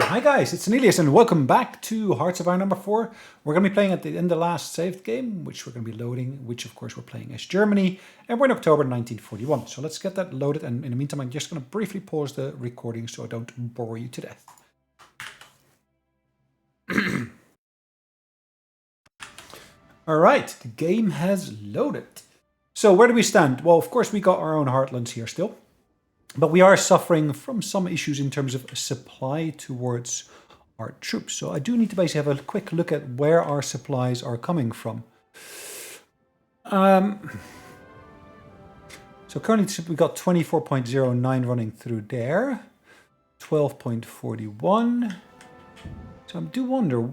Hi guys, it's Sonelias and welcome back to Hearts of Iron number 4. We're going to be playing at the end of the last saved game, which we're going to be loading, which of course we're playing as Germany, and we're in October 1941. So let's get that loaded, and in the meantime I'm just going to briefly pause the recording so I don't bore you to death. Alright, the game has loaded. So where do we stand? Well, of course we got our own heartlands here still. But we are suffering from some issues in terms of supply towards our troops. So I do need to basically have a quick look at where our supplies are coming from. So currently we got 24.09 running through there. 12.41. So I do wonder...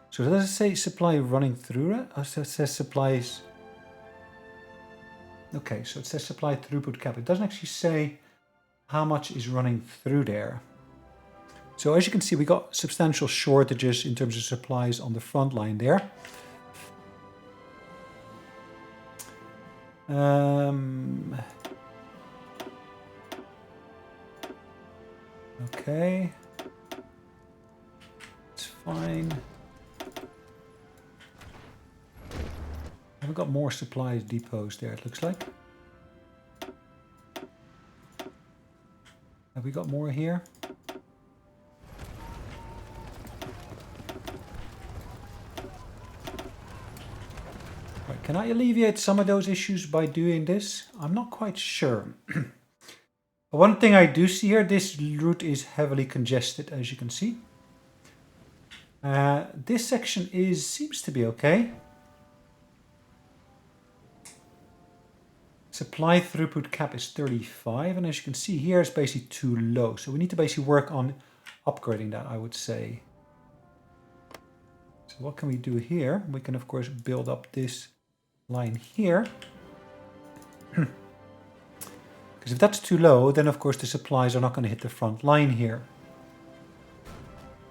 So does it say supply running through it? Or it says supplies... Okay, so it says supply throughput cap. It doesn't actually say how much is running through there. So as you can see, we got substantial shortages in terms of supplies on the front line there. Okay. It's fine. We've got more supplies depots there, it looks like. Have we got more here? Right, can I alleviate some of those issues by doing this? I'm not quite sure. One thing I do see here, this route is heavily congested, as you can see. This section seems to be okay. Supply throughput cap is 35, and as you can see here, it's basically too low. So we need to basically work on upgrading that, I would say. So what can we do here? We can, of course, build up this line here. Because if that's too low, then, of course, the supplies are not going to hit the front line here.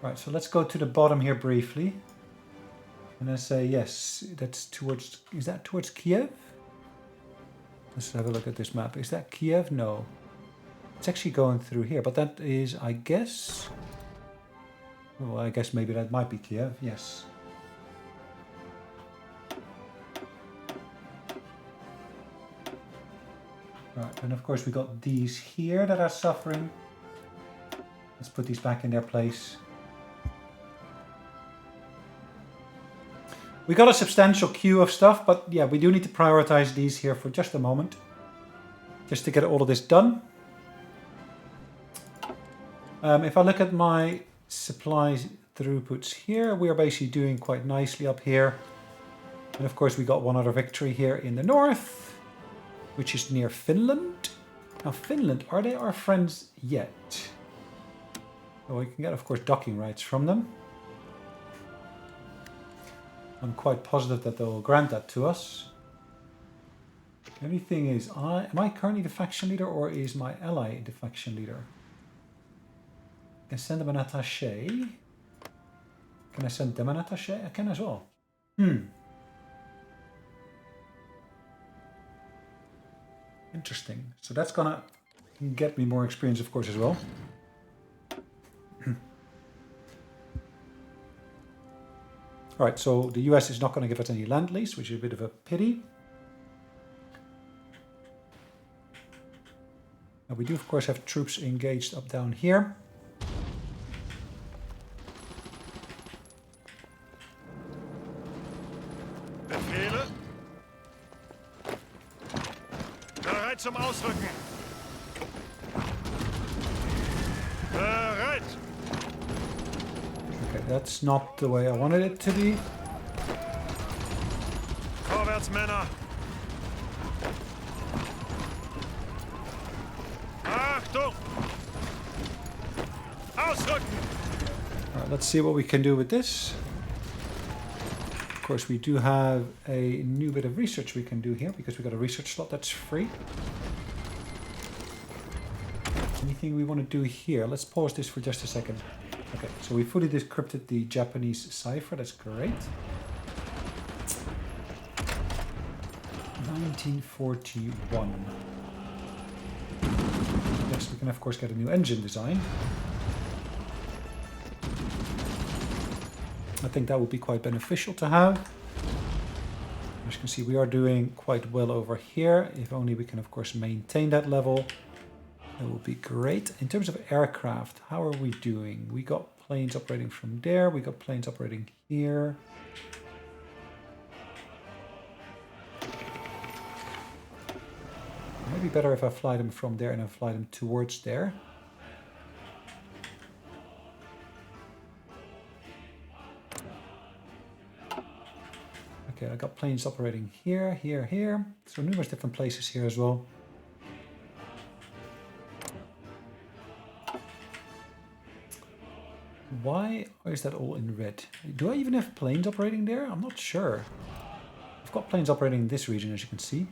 Right, so let's go to the bottom here briefly. And I say, yes, that's towards... Is that towards Kiev? Let's have a look at this map. Is that Kiev? No. It's actually going through here, but that is, I guess... Well, I guess maybe that might be Kiev, yes. Right, and of course we got these here that are suffering. Let's put these back in their place. We got a substantial queue of stuff, but yeah, we do need to prioritize these here for just a moment. Just to get all of this done. If I look at my supplies throughputs here, we are basically doing quite nicely up here. And of course we got one other victory here in the north, which is near Finland. Now Finland, are they our friends yet? Well, we can get, of course, docking rights from them. I'm quite positive that they'll grant that to us. The only thing is, am I currently the faction leader, or is my ally the faction leader? I can send them an attaché. Can I send them an attaché? I can as well. Interesting. So that's gonna get me more experience, of course, as well. Alright, so the US is not going to give us any land lease, which is a bit of a pity. Now we do, of course, have troops engaged up down here. Befehle? Bereit zum Ausrücken. Bereit. Okay, that's not the way I wanted it to be. Vorwärts, Männer. Achtung! Ausrücken! Alright, let's see what we can do with this. Of course, we do have a new bit of research we can do here, because we got a research slot that's free. Anything we want to do here? Let's pause this for just a second. Okay, so we fully decrypted the Japanese cipher, that's great. 1941. Yes, we can of course get a new engine design. I think that would be quite beneficial to have. As you can see, we are doing quite well over here. If only we can of course maintain that level, that would be great. In terms of aircraft, how are we doing? We got planes operating from there, we got planes operating here. Maybe better if I fly them from there and I fly them towards there. Okay, I got planes operating here, here, here. So numerous different places here as well. Why is that all in red? Do I even have planes operating there? I'm not sure. I've got planes operating in this region, as you can see.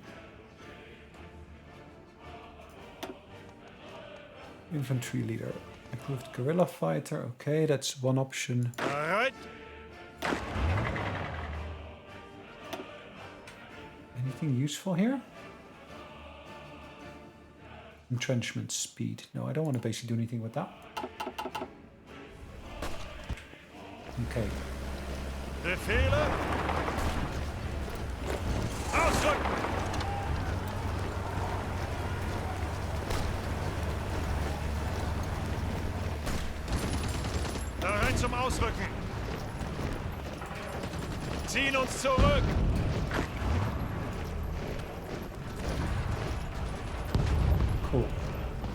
Infantry leader. Improved guerrilla fighter. Okay, that's one option. All right. Anything useful here? Entrenchment speed. No, I don't want to basically do anything with that. Okay. Befehle. Ausrücken. Bereit zum Ausrücken. Ziehen uns zurück. Cool.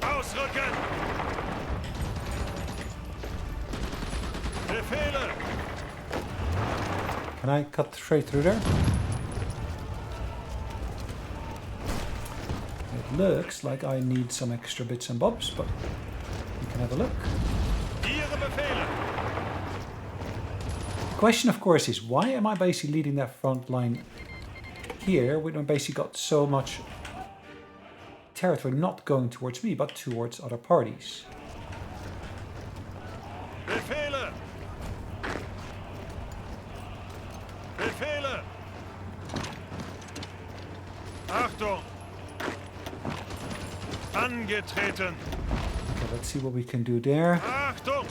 Ausrücken. Befehle. Can I cut straight through there? It looks like I need some extra bits and bobs, but we can have a look. Ihre Befehle. The question, of course, is why am I basically leading that front line here when I basically got so much territory not going towards me, but towards other parties? Befehle. Befehle. Achtung. Angetreten. Okay, let's see what we can do there. Achtung.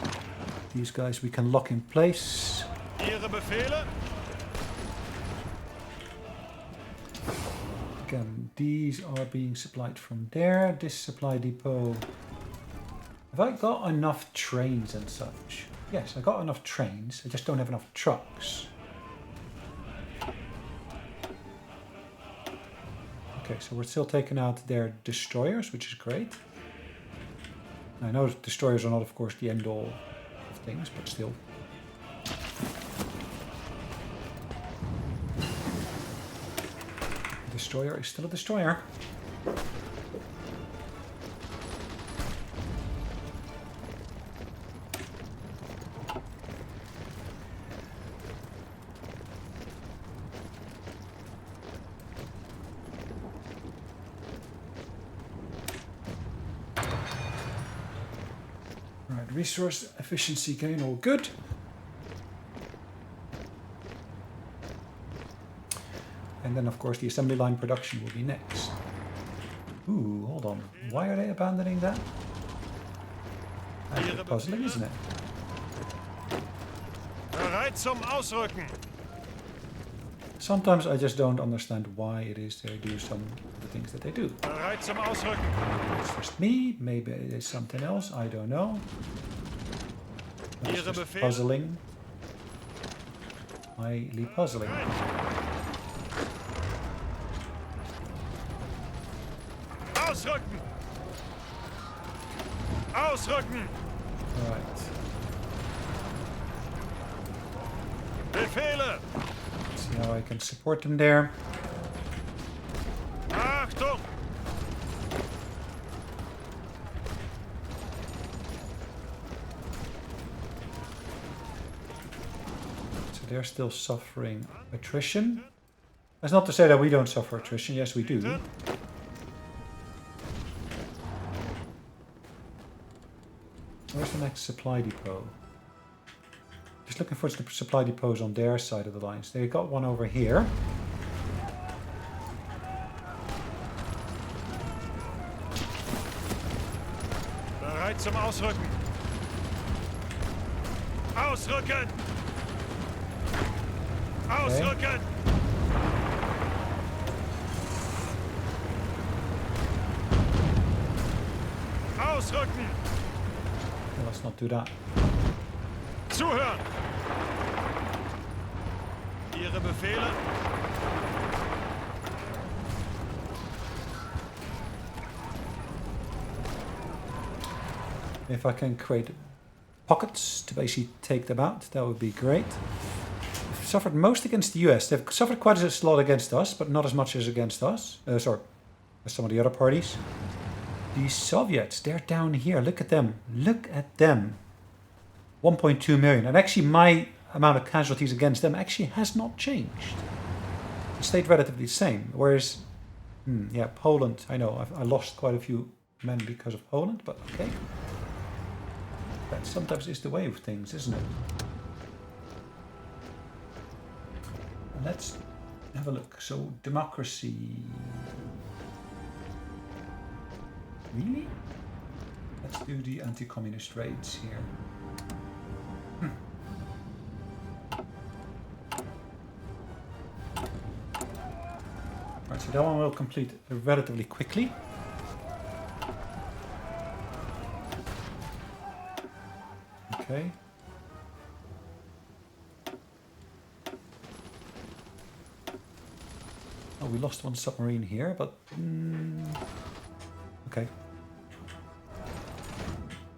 These guys we can lock in place. Ihre Befehle. Again, these are being supplied from there. This supply depot. Have I got enough trains and such? Yes, I got enough trains. I just don't have enough trucks. Okay, so we're still taking out their destroyers, which is great. I know destroyers are not, of course, the end all of things, but still. Destroyer is still a destroyer. Right, resource efficiency gain, all good. And then, of course, the assembly line production will be next. Ooh, hold on. Why are they abandoning that? That's a bit puzzling, isn't it? Bereit zum Ausrücken. Sometimes I just don't understand why it is they do some of the things that they do. Bereit zum Ausrücken. Maybe it's just me, maybe it is something else, I don't know. It's Ihre just Befehle. puzzling. Highly puzzling. Ausrücken! Ausrücken! Alright. Befehle! See how I can support them there. Achtung! So they're still suffering attrition. That's not to say that we don't suffer attrition. Yes, we do. Where's the next supply depot? Just looking for the supply depots on their side of the lines. They got one over here. Bereit zum Ausrücken. Ausrücken! Ausrücken! Ausrücken! Okay, let's not do that. Zuhören! Ihre Befehle? If I can create pockets to basically take them out, that would be great. They've suffered most against the US. They've suffered quite a lot against us, but not as much as against us. Sorry, as some of the other parties. The Soviets, they're down here. Look at them. Look at them. 1.2 million. And actually my amount of casualties against them actually has not changed. It stayed relatively the same. Whereas, yeah, Poland, I know, I lost quite a few men because of Poland, but okay. That sometimes is the way of things, isn't it? Let's have a look. So, democracy. Really? Let's do the anti-communist raids here. Right, so that one will complete relatively quickly. Okay. Oh, we lost one submarine here, but okay.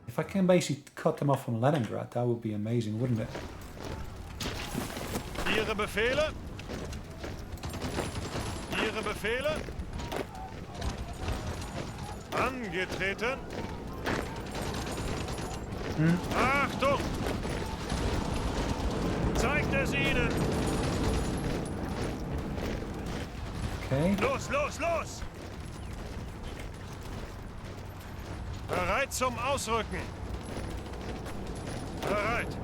If I can basically cut them off from Leningrad, that would be amazing, wouldn't it? Ihre Befehle? Ihre Befehle? Angetreten? Achtung! Zeigt es ihnen! Okay. Los, los, los! Bereit zum Ausrücken! Bereit!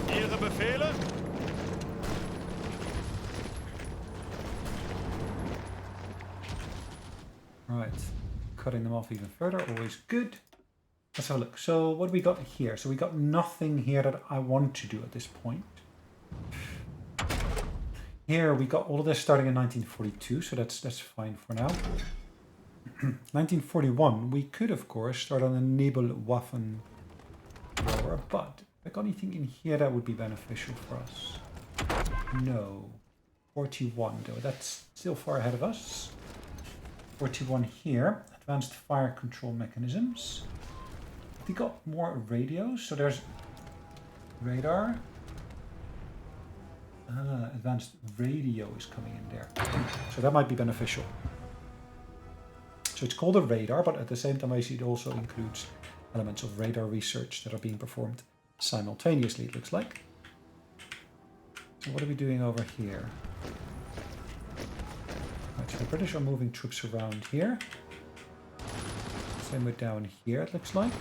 Ihre Befehle? Right. Cutting them off even further, always good. Let's have a look. So what do we got here? So we got nothing here that I want to do at this point. Here we got all of this starting in 1942, so that's fine for now. 1941, we could of course start on a Nebelwaffen war, but if I got anything in here that would be beneficial for us. No. 41 though, that's still far ahead of us. 41 here, advanced fire control mechanisms. We got more radios, so there's radar. Advanced radio is coming in there. So that might be beneficial. So it's called a radar, but at the same time I see it also includes elements of radar research that are being performed simultaneously, it looks like. So what are we doing over here? Right, so the British are moving troops around here. Same with down here, it looks like.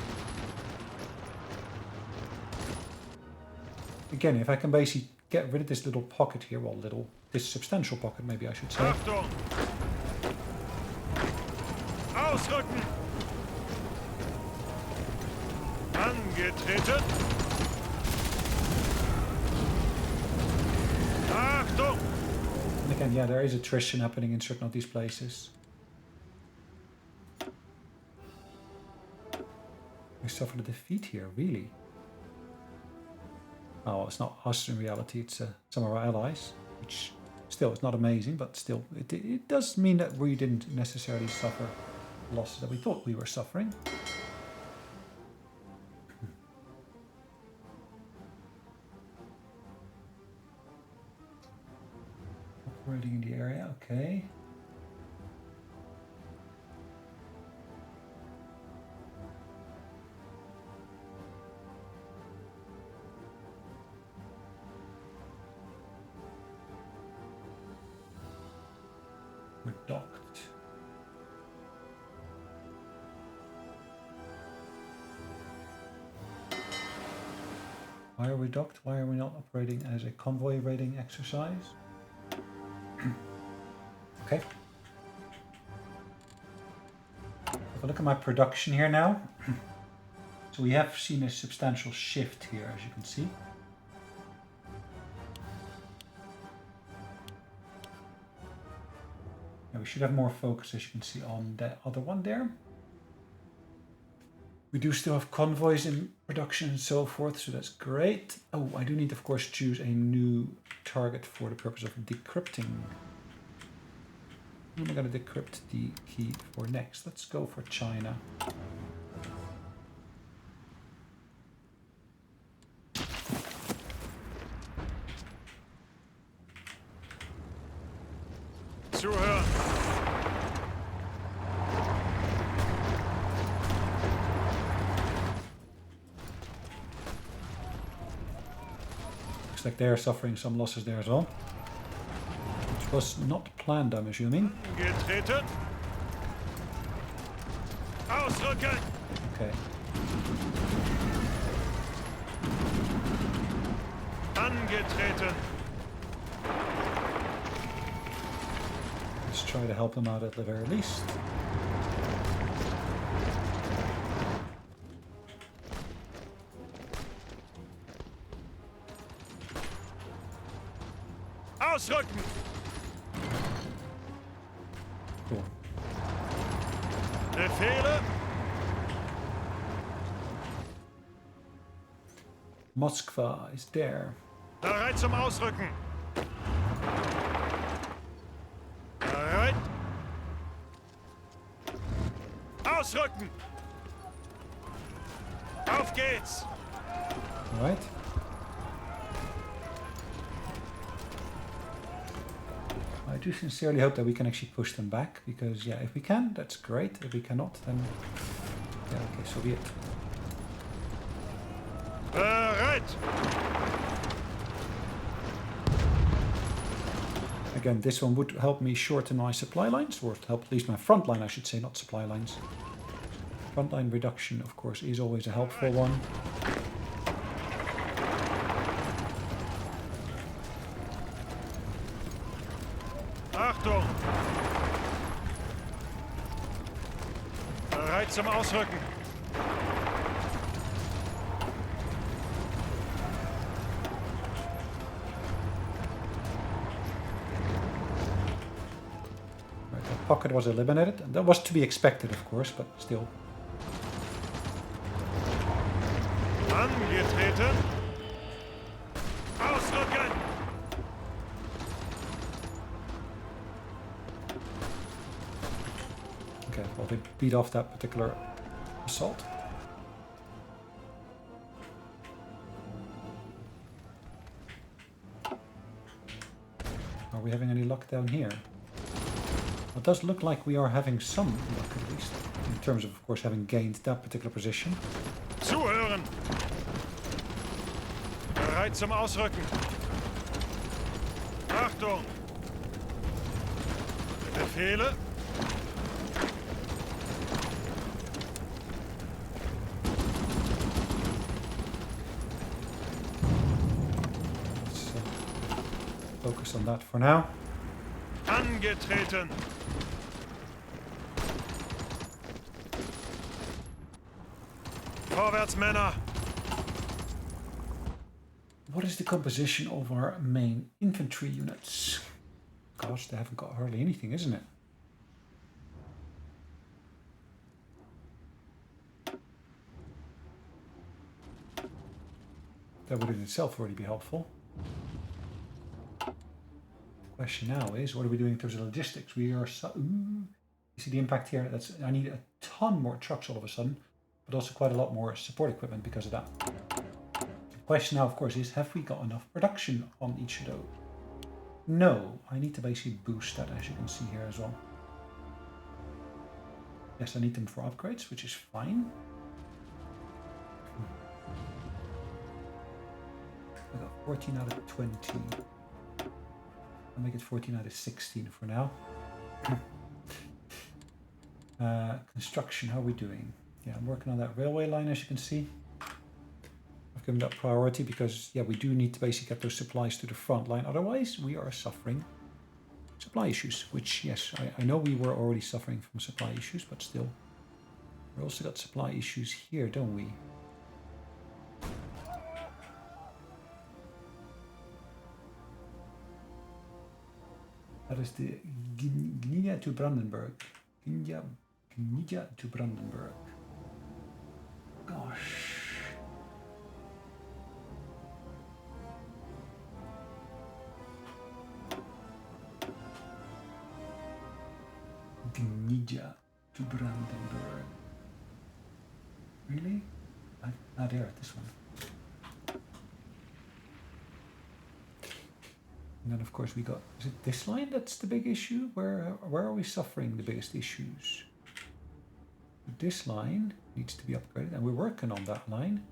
Again, if I can basically get rid of this little pocket here, well, this substantial pocket, maybe I should say. Achtung! Ausrücken! Angetreten! Achtung! And again, yeah, there is attrition happening in certain of these places. We suffered a defeat here, really. Oh, it's not us in reality, it's some of our allies, which still is not amazing, but still, it does mean that we didn't necessarily suffer losses that we thought we were suffering. Operating in the area, okay. We're docked. Why are we docked? Why are we not operating as a convoy raiding exercise? Okay. If I look at my production here now, so we have seen a substantial shift here, as you can see. And we should have more focus, as you can see, on the other one there. We do still have convoys in production and so forth, so that's great. Oh, I do need, of course, choose a new target for the purpose of decrypting. Who am I going to decrypt the key for next? Let's go for China. Zuhören. Looks like they're suffering some losses there as well. Which was not planned, I'm assuming. Angetreten. Ausrücken. Okay. Angetreten. Let's try to help them out at the very least. Ausrücken. Cool. Befehle. Moskva is there. Bereit zum Ausrücken. Bereit. Ausrücken. Auf geht's. All right. I do sincerely hope that we can actually push them back, because yeah, if we can, that's great. If we cannot, then yeah, okay, so be it. Bereit. Again, this one would help me shorten my supply lines, or help at least my front line, I should say, not supply lines. Front line reduction, of course, is always a helpful one. Achtung. Bereit zum Ausrücken. Right, that pocket was eliminated, and that was to be expected, of course, but still. Angetreten. Ausrücken. Okay, well, they beat off that particular assault. Are we having any luck down here? Well, it does look like we are having some luck, at least, in terms of course, having gained that particular position. Zuhören. Bereit zum Ausrücken. Achtung. Befehle. Let's focus on that for now. Angetreten. Vorwärts, Männer. What is the composition of our main infantry units? Gosh, they haven't got hardly anything, isn't it? That would in itself already be helpful. Question now is, what are we doing in terms of logistics? We are you see the impact here? I need a ton more trucks all of a sudden, but also quite a lot more support equipment because of that. The question now, of course, is have we got enough production on each of those? No, I need to basically boost that, as you can see here as well. Yes, I need them for upgrades, which is fine. I got 14 out of 20. I'll make it 14 out of 16 for now. Construction, how are we doing? Yeah, I'm working on that railway line, as you can see. I've given that priority because, yeah, we do need to basically get those supplies to the front line. Otherwise, we are suffering supply issues, which, yes, I know we were already suffering from supply issues, but still. We also got supply issues here, don't we? That is the Gdynia to Brandenburg. Gdynia to Brandenburg. Gosh. Gdynia to Brandenburg. Really? There, this one. And then of course we got, is it this line that's the big issue? Where are we suffering the biggest issues? This line needs to be upgraded and we're working on that line.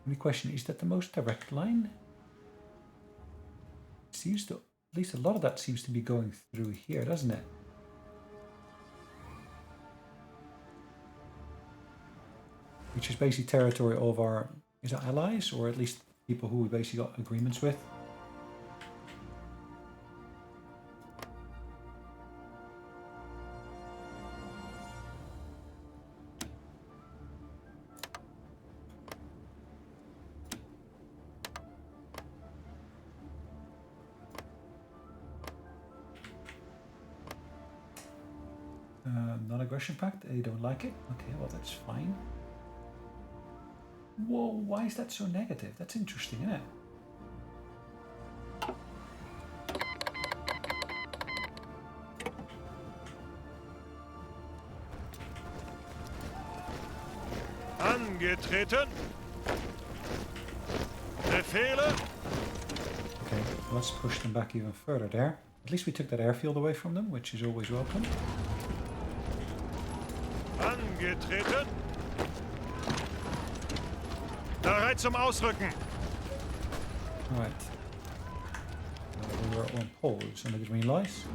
Only question, is that the most direct line? It seems to, at least a lot of that seems to be going through here, doesn't it? Which is basically territory of our, is it allies, or at least people who we basically got agreements with? Non-aggression pact, they don't like it. Okay, well that's fine. Whoa, why is that so negative? That's interesting, isn't it? Angetreten. Befehle. Okay, let's push them back even further there. At least we took that airfield away from them, which is always welcome. Angetreten. Bereit zum Ausrücken. Alright. We were on pause on the green lights.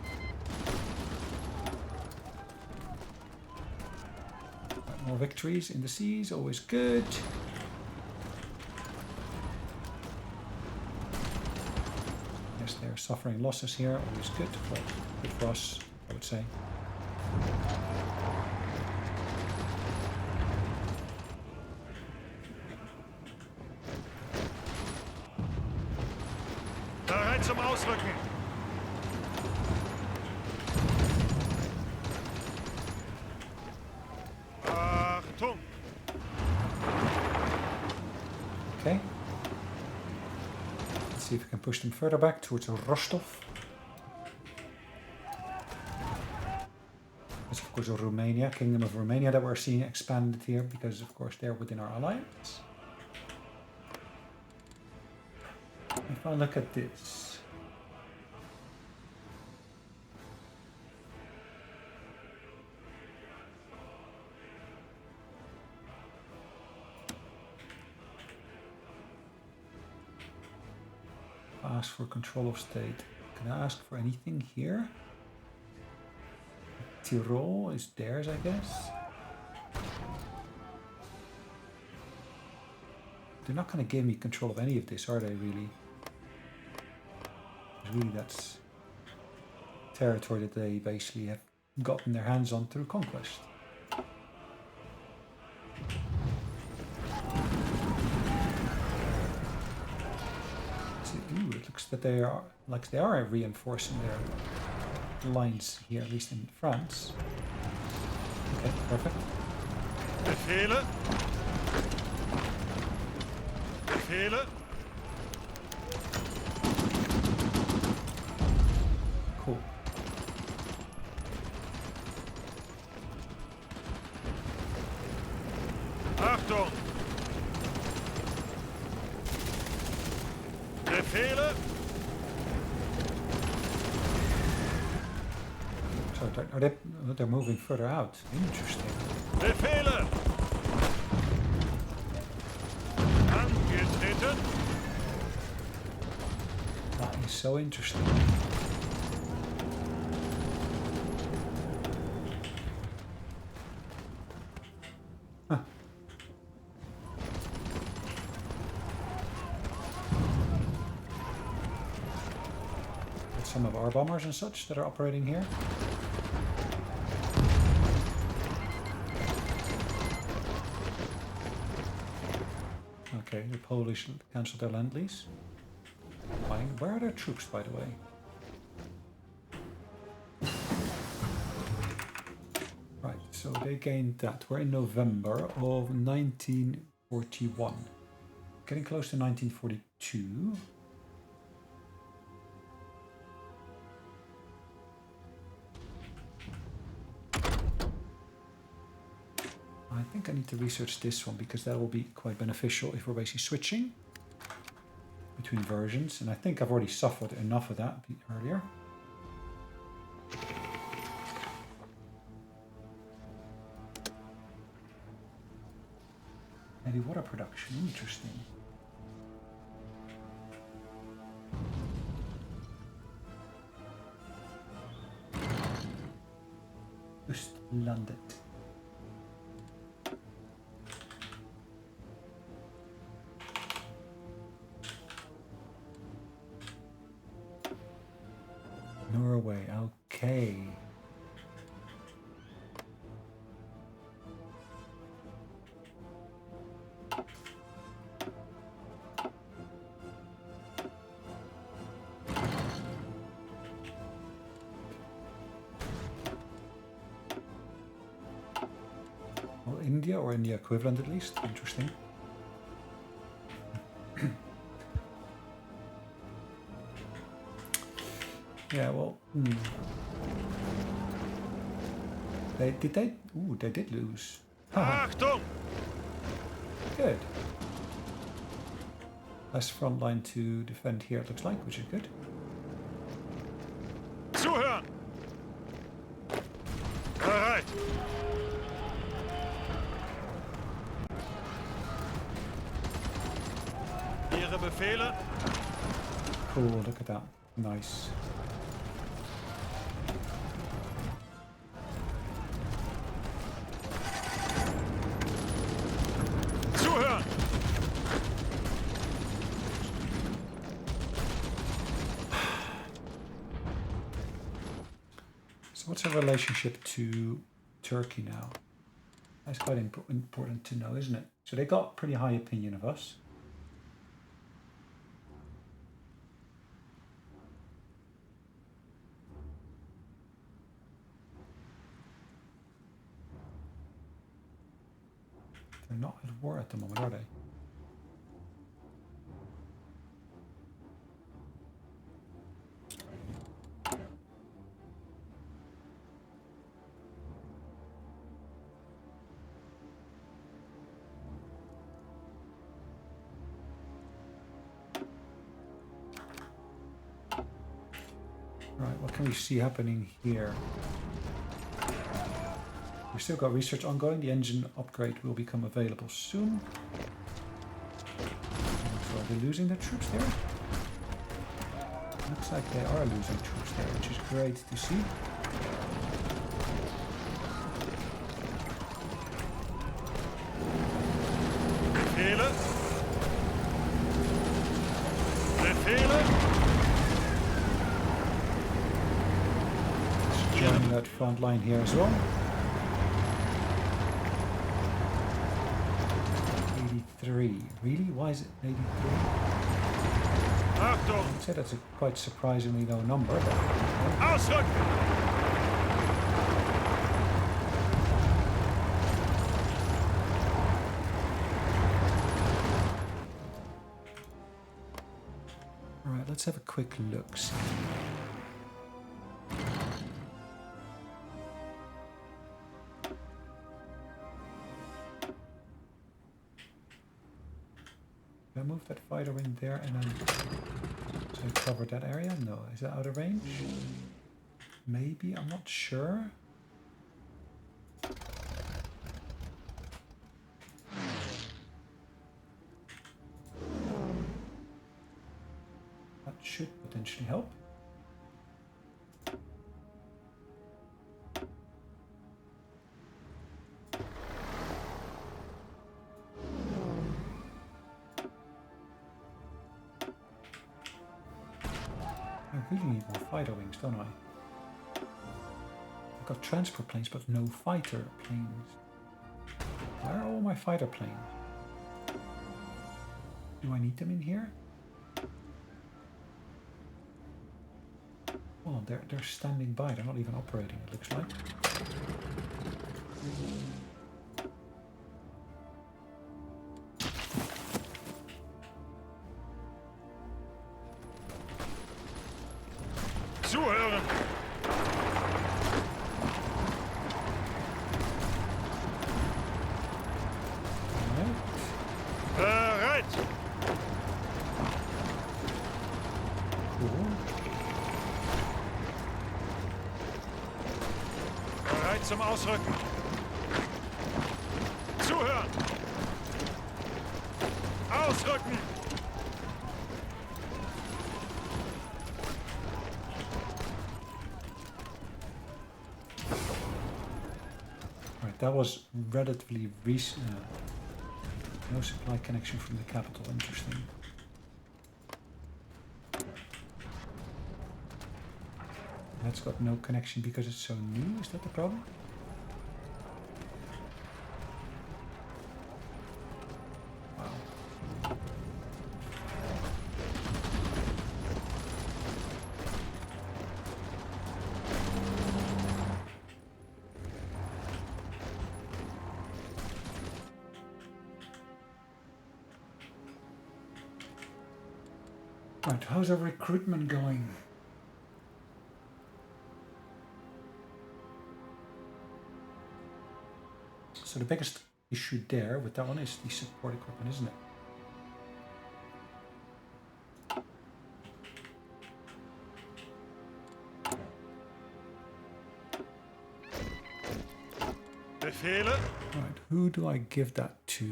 Right, more victories in the seas, always good. Yes, they're suffering losses here, always good. Well, good for us, I would say. Zum Ausrücken. Achtung. Okay. Let's see if we can push them further back towards Rostov. That's of course Romania, Kingdom of Romania that we're seeing expanded here because of course they're within our alliance. If I look at this. Ask for control of state. Can I ask for anything here? Tyrol is theirs, I guess. They're not going to give me control of any of this, are they, really? Really, that's territory that they basically have gotten their hands on through conquest. Ooh, it looks that they are reinforcing their lines here, at least in France. Okay, perfect. Befehle. Befehle. Cool. Achtung. Befehle. So they're moving further out. Interesting. Befehle. Angetreten. That is so interesting. Huh. Some of our bombers and such that are operating here. Polish cancelled their land lease. Fine. Where are their troops, by the way? Right, so they gained that. We're in November of 1941. Getting close to 1942. I think I need to research this one because that will be quite beneficial if we're basically switching between versions. And I think I've already suffered enough of that earlier. Maybe water production, interesting. Just landed. Norway, okay. Well, India, or India equivalent at least, interesting. Yeah, well, they did lose. Achtung! Good. Less front line to defend here, it looks like, which is good. Zuhören! Bereit! Ihre Befehle? Cool, look at that. Nice. Zuhören! So what's our relationship to Turkey now? That's quite important to know, isn't it? So they got pretty high opinion of us. They're not at war at the moment, are they? Right, what can we see happening here? We've still got research ongoing. The engine upgrade will become available soon. So are they losing their troops there? Looks like they are losing troops there, which is great to see. Befehle? Befehle? Joining that front line here as well. 83. Really? Why is it 83? Achtung! I'd say that's a quite surprisingly low number. But, Ausrücken! Alright, let's have a quick look. See. I move that fighter in there and then so I covered that area? No. Is that out of range? Maybe, I'm not sure. That should potentially help. I really need more fighter wings, don't I? I've got transport planes, but no fighter planes. Where are all my fighter planes? Do I need them in here? Oh, they're standing by. They're not even operating, it looks like. Zuhören! Bereit! Cool. Bereit zum Ausrücken. Zuhören! Ausrücken! Right, that was relatively recent. No supply connection from the capital. Interesting. That's got no connection because it's so new. Is that the problem? Wow. Right, how's our recruitment going? So the biggest issue there with that one is the support equipment, isn't it? Befehle? Right, who do I give that to?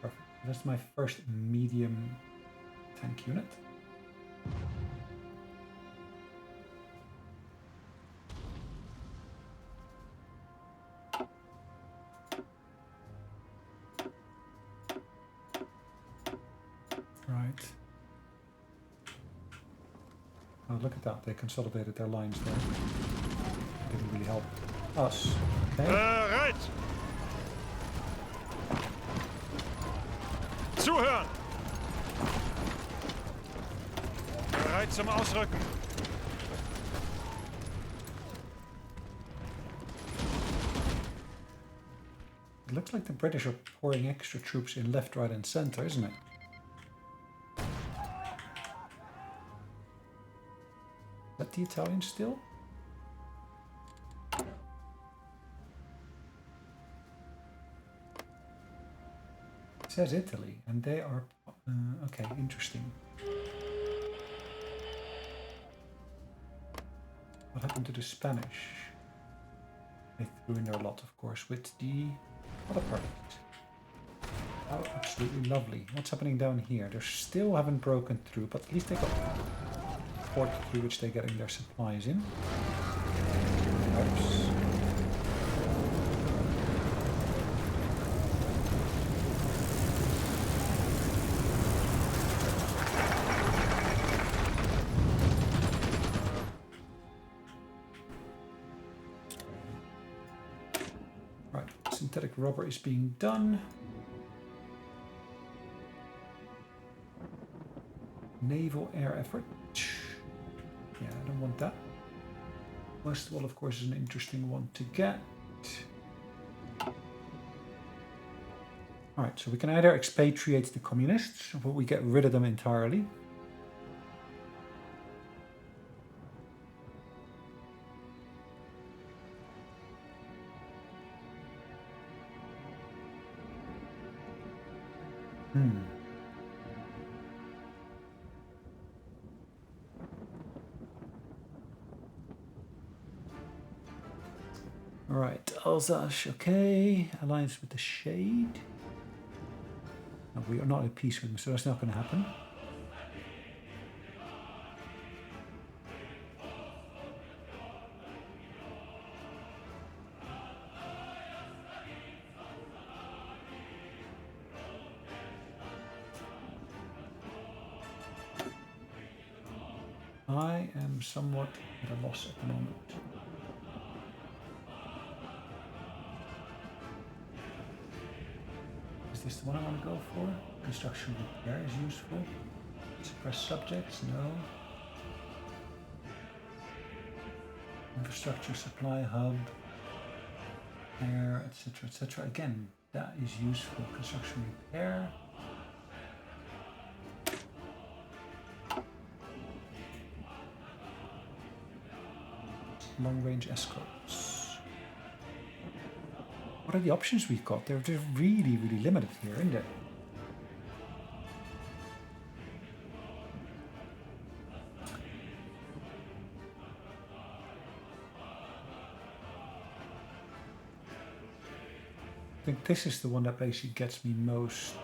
Perfect. That's my first medium tank unit. Right. Oh, look at that. They consolidated their lines there. Didn't really help us. Okay. Bereit! Zuhören! Bereit zum Ausrücken. It looks like the British are pouring extra troops in left, right, and center, isn't it? Is that the Italians still? It says Italy, and they are... okay, interesting. What happened to the Spanish? They threw in there a lot, of course, with the other parties. Oh, absolutely lovely. What's happening down here? They still haven't broken through, but at least they got port through which they're getting their supplies in. Oops. Right, synthetic rubber is being done. Naval air effort. Yeah, I don't want that. Westwall, of course, is an interesting one to get. Alright, so we can either expatriate the communists, or we get rid of them entirely. Alright, Alsace, okay. Alliance with the Shade. No, we are not at peace with them, so that's not going to happen. I am somewhat at a loss at the moment. Is this the one I want to go for? Construction repair is useful. Suppress subjects, no. Infrastructure supply hub, air, etc., etc. Again, that is useful. Construction repair. Long range escorts. What are the options we've got? They're just really, really limited here, isn't it? I think this is the one that basically gets me most.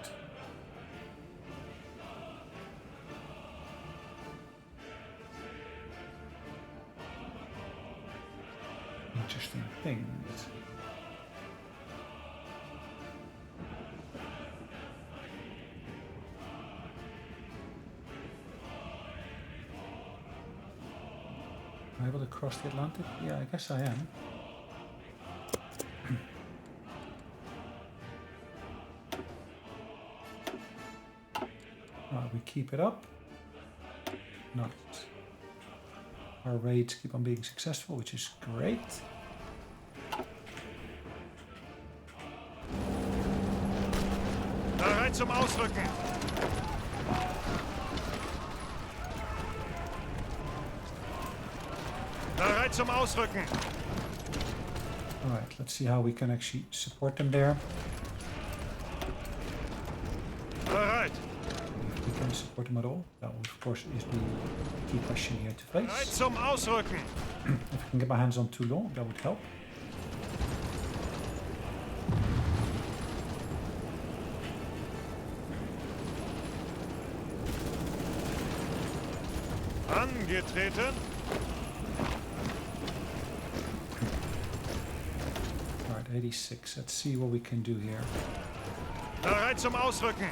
Interesting things. Am I able to cross the Atlantic? Yeah, I guess I am. We keep it up. Not. Our raids keep on being successful, which is great. Bereit zum Ausrücken. Bereit zum Ausrücken. Alright, let's see how we can actually support them there. Bereit. If we can support them at all. That would, of course, is the key question here to Bereit face. zum Ausrücken. If I can get my hands on Toulon, that would help. Angetreten. Alright, 86. Let's see what we can do here. Bereit zum Ausrücken.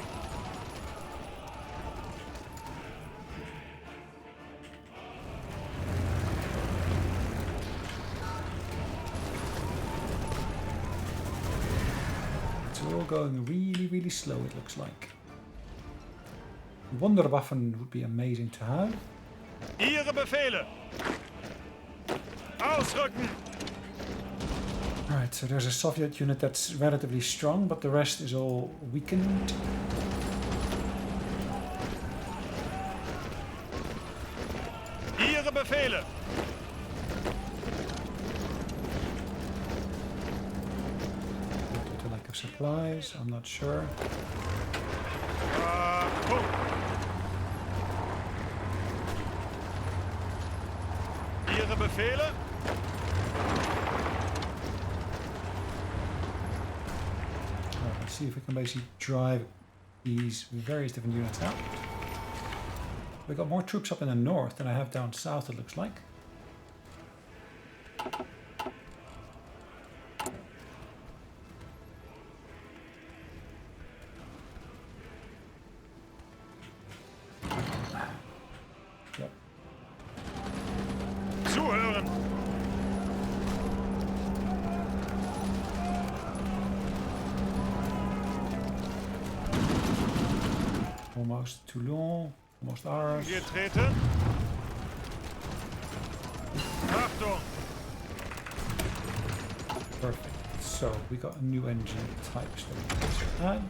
It's all going really, really slow, it looks like. Wonderwaffen would be amazing to have. Ihre Befehle. Ausrücken. Alright, so there's a Soviet unit that's relatively strong, but the rest is all weakened. Ihre Befehle. Due to lack of supplies, I'm not sure. Punkt. Ihre Befehle. Alright, let's see if we can basically drive these various different units out. We've got more troops up in the north than I have down south, it looks like. Yep. Zuhören. Almost Toulon, almost ours. Angetreten. Achtung. Perfect. So we got a new engine types that we can just add.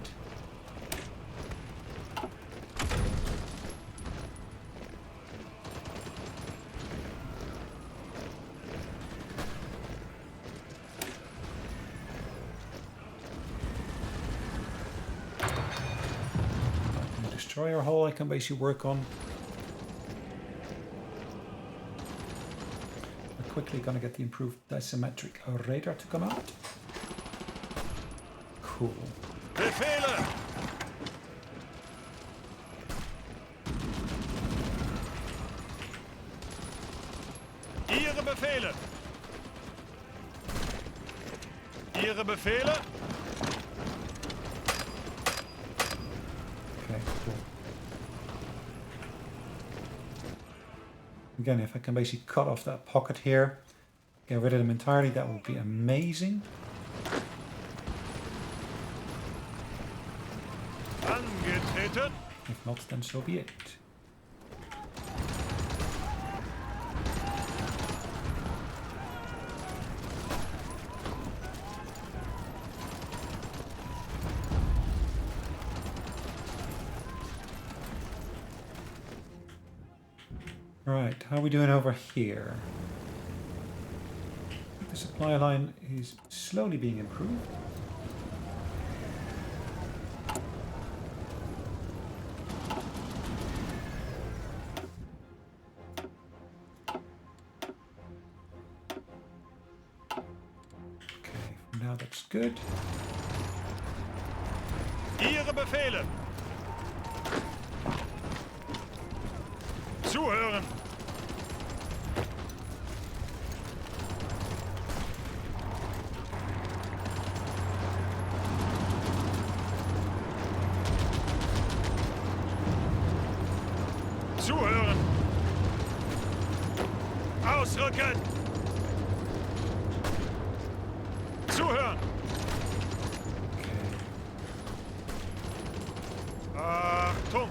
Destroyer hull I can basically work on. We're quickly gonna get the improved isometric radar to come out. Cool. Befehle. Ihre Befehle. Ihre Befehle. Okay, cool. Again, if I can basically cut off that pocket here, get rid of them entirely, that would be amazing. Angetreten. If not, then so be it. Right, how are we doing over here? The supply line is slowly being improved. Okay, for now that's good. Ihre Befehle. Zuhören. Zuhören. Ausrücken. Zuhören. Achtung.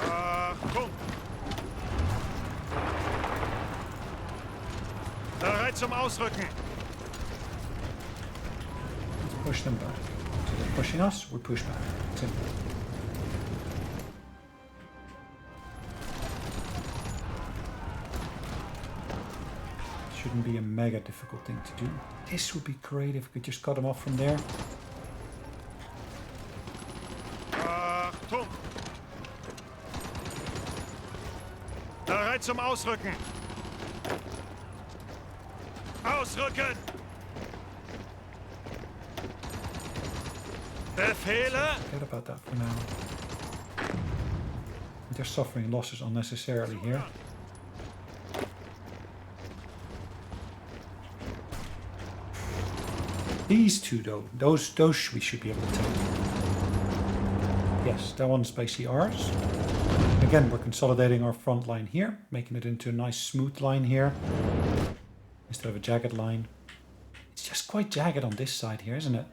Achtung. Bereit zum Ausrücken. Let's push them back. So they're pushing us, we push back. Simple. Shouldn't be a mega difficult thing to do. This would be great if we could just cut them off from there. Achtung. Bereit zum Ausrücken. Ausrücken. Befehle. Forget about that for now. They're suffering losses unnecessarily here. These two though, those we should be able to take. Yes, that one's basically ours. Again, we're consolidating our front line here, making it into a nice smooth line here, instead of a jagged line. It's just quite jagged on this side here, isn't it?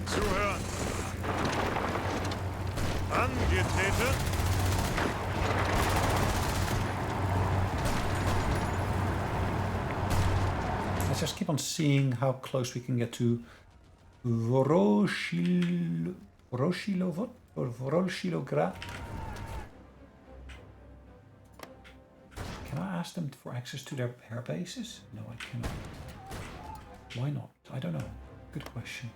Zuhören. Angetreten. Let's just keep on seeing how close we can get to Voroshilovgrad. Can I ask them for access to their air bases? No, I cannot. Why not? I don't know. Good question.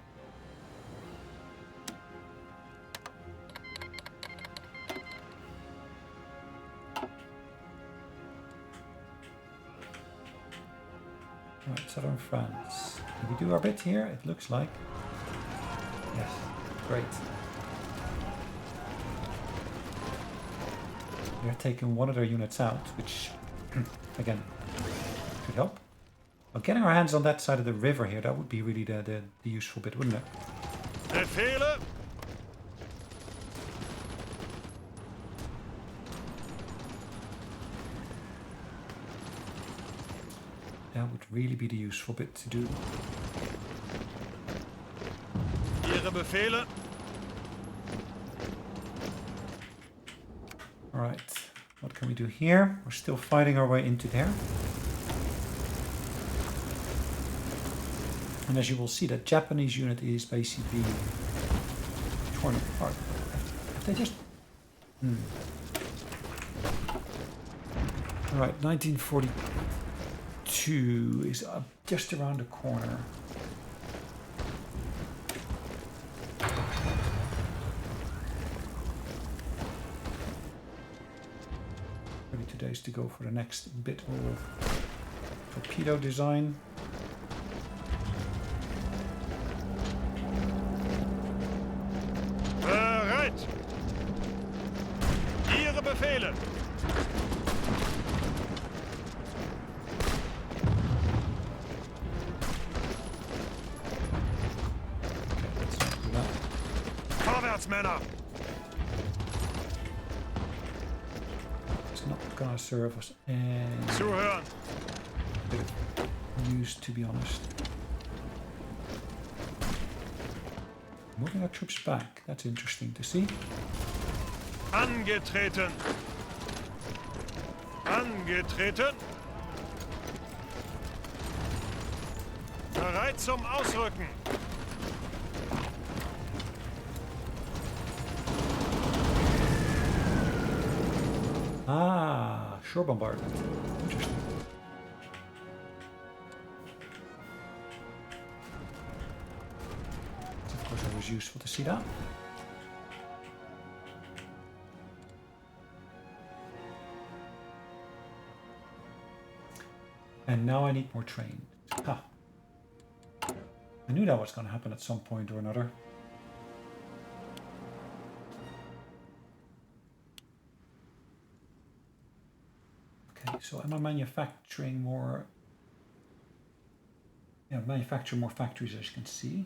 Right, southern France. Did we do our bit here? It looks like. Yes, great. They're taking one of their units out, which, again, could help. But getting our hands on that side of the river here, that would be really the useful bit, wouldn't it? Befehle. That would really be the useful bit to do. Ihre Befehle. Alright, what can we do here? We're still fighting our way into there. And as you will see, that Japanese unit is basically torn apart. If they just... Alright, 1942 is up just around the corner. 32 days to go for the next bit of torpedo design. Bereit. Ihre Befehle. Vorwärts, Männer. It's not gonna serve us any Zuhören. bit of use, to be honest. Moving our troops back. That's interesting to see. Angetreten. Angetreten. Bereit zum Ausrücken. Ah, shore bombardment. Interesting. It's of course always useful to see that. And now I need more trains. Ha. I knew that was going to happen at some point or another. Okay, so am I manufacturing more? Yeah, manufacture more factories, as you can see.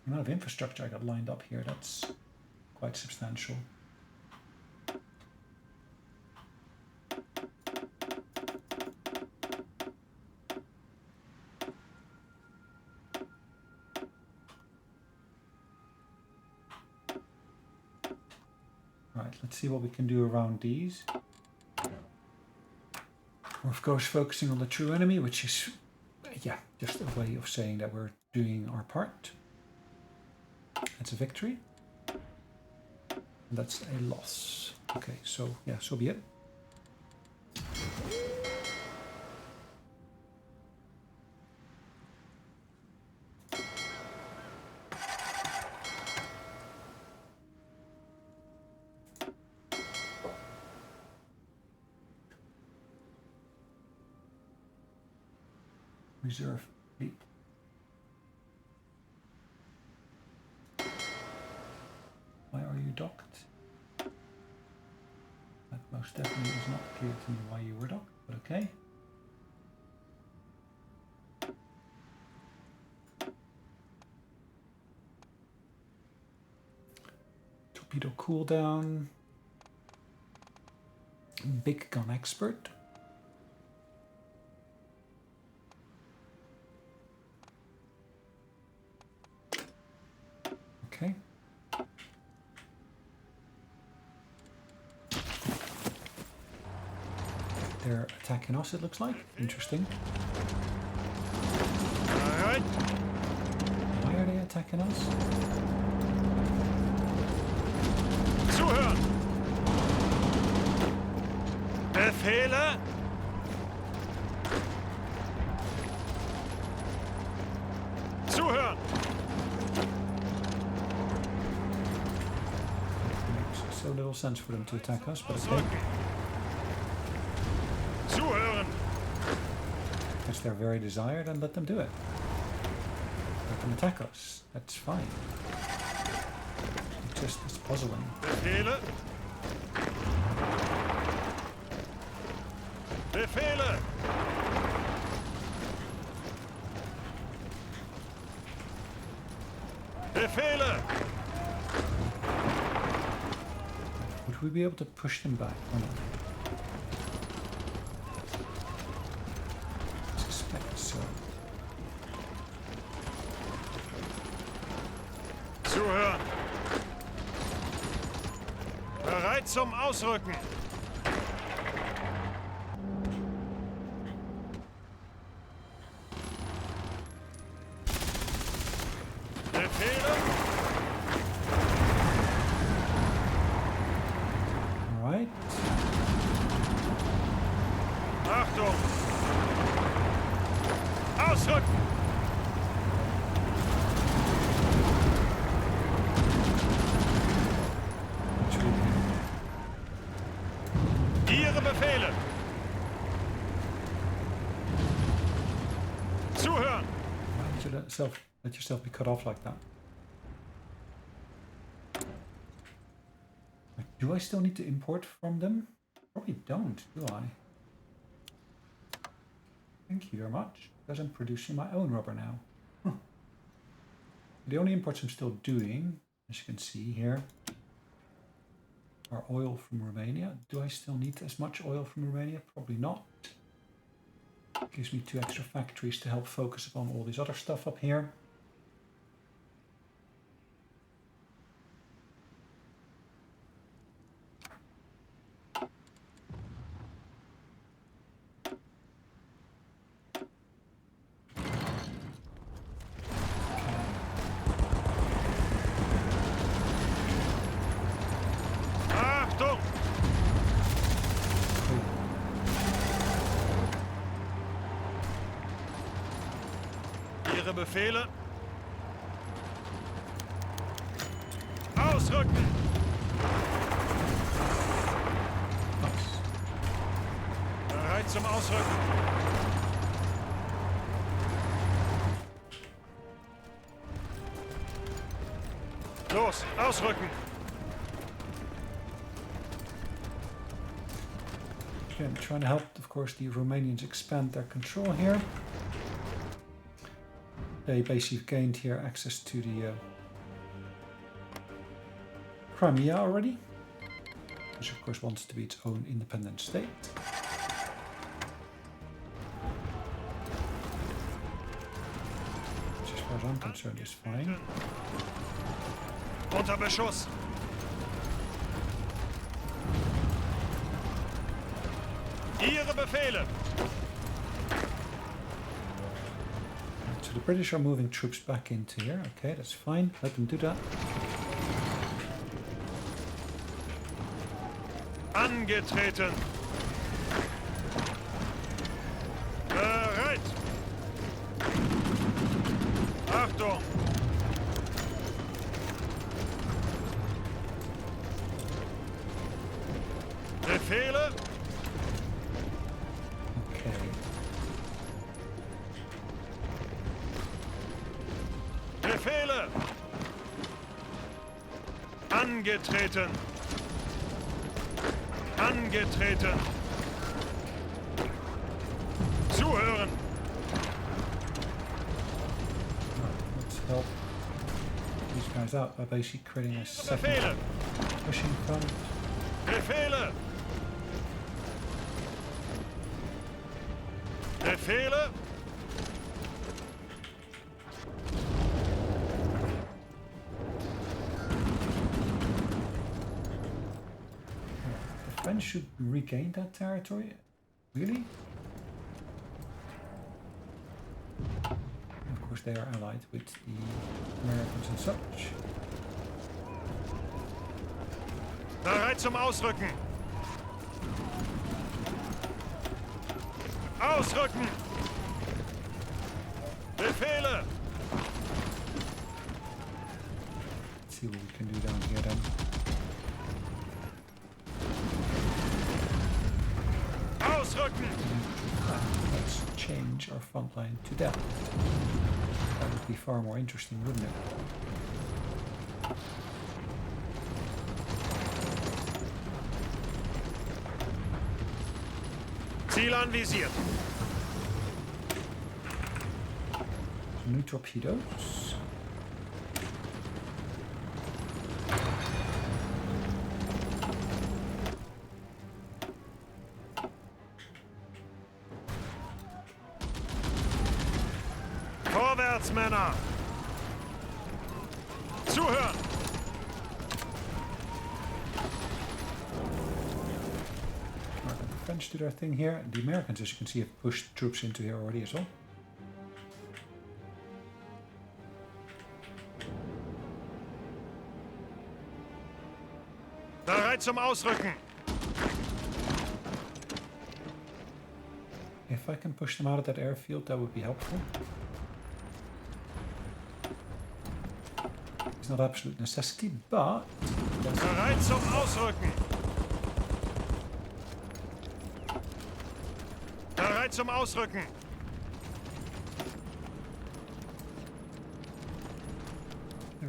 The amount of infrastructure I got lined up here, that's quite substantial. Right, let's see what we can do around these. We're of course focusing on the true enemy, which is, yeah, just a way of saying that we're doing our part. That's a victory. And that's a loss. Okay, so yeah, so be it. Reserve fleet. Why are you docked? That most definitely is not clear to me why you were docked, but okay. Torpedo cooldown. Big gun expert. Okay. They're attacking us, it looks like. Interesting. All right. Why are they attacking us? Zuhören. Befehle. Zuhören. Makes so little sense for them to attack us, but okay. Ausrücken. Zuhören. Guess they're very desired, and let them do it. Let them attack us. That's fine. It's just it's puzzling. Befehle. Befehle. Befehle. Would we be able to push them back or not? I suspect so. Zuhören. Bereit zum Ausrücken. Befehle. All right. Achtung. Ausrücken. Ihre Befehle. Zuhören. Why did you let yourself be cut off like that? Do I still need to import from them? Probably don't, do I? Thank you very much, because I'm producing my own rubber now. Huh. The only imports I'm still doing, as you can see here, are oil from Romania. Do I still need as much oil from Romania? Probably not. Gives me 2 extra factories to help focus upon all this other stuff up here. Achtung! Ihre Befehle. Ausrücken! Nice. Bereit zum Ausrücken. Los, ausrücken! Okay, I'm trying to help, of course, the Romanians expand their control here. They basically gained here access to the Crimea already, which of course wants to be its own independent state. Which, as far as I'm concerned, is fine. Unter Beschuss! Ihre Befehle! So the British are moving troops back into here. Okay, that's fine. Let them do that. Angetreten! Bereit! Achtung! Befehle! Okay. Befehle! Angetreten! Angetreten! Zuhören! Let's help these guys out by basically creating a second Befehle! pushing front. Befehle! Befehle! The French should regain that territory. Really? And of course, they are allied with the Americans and such. Bereit zum Ausrücken! Ausrücken! Befehle! Let's see what we can do down here then. Ausrücken! Let's change our front line to that. That would be far more interesting, wouldn't it? Ziel anvisiert. New torpedoes. Vorwärts, Männer! Zuhören! The French do their thing here, and the Americans, as you can see, have pushed troops into here already as well. Bereit zum Ausrücken! If I can push them out of that airfield, that would be helpful. It's not absolute necessity, but Bereit zum Ausrücken! Bereit zum Ausrücken!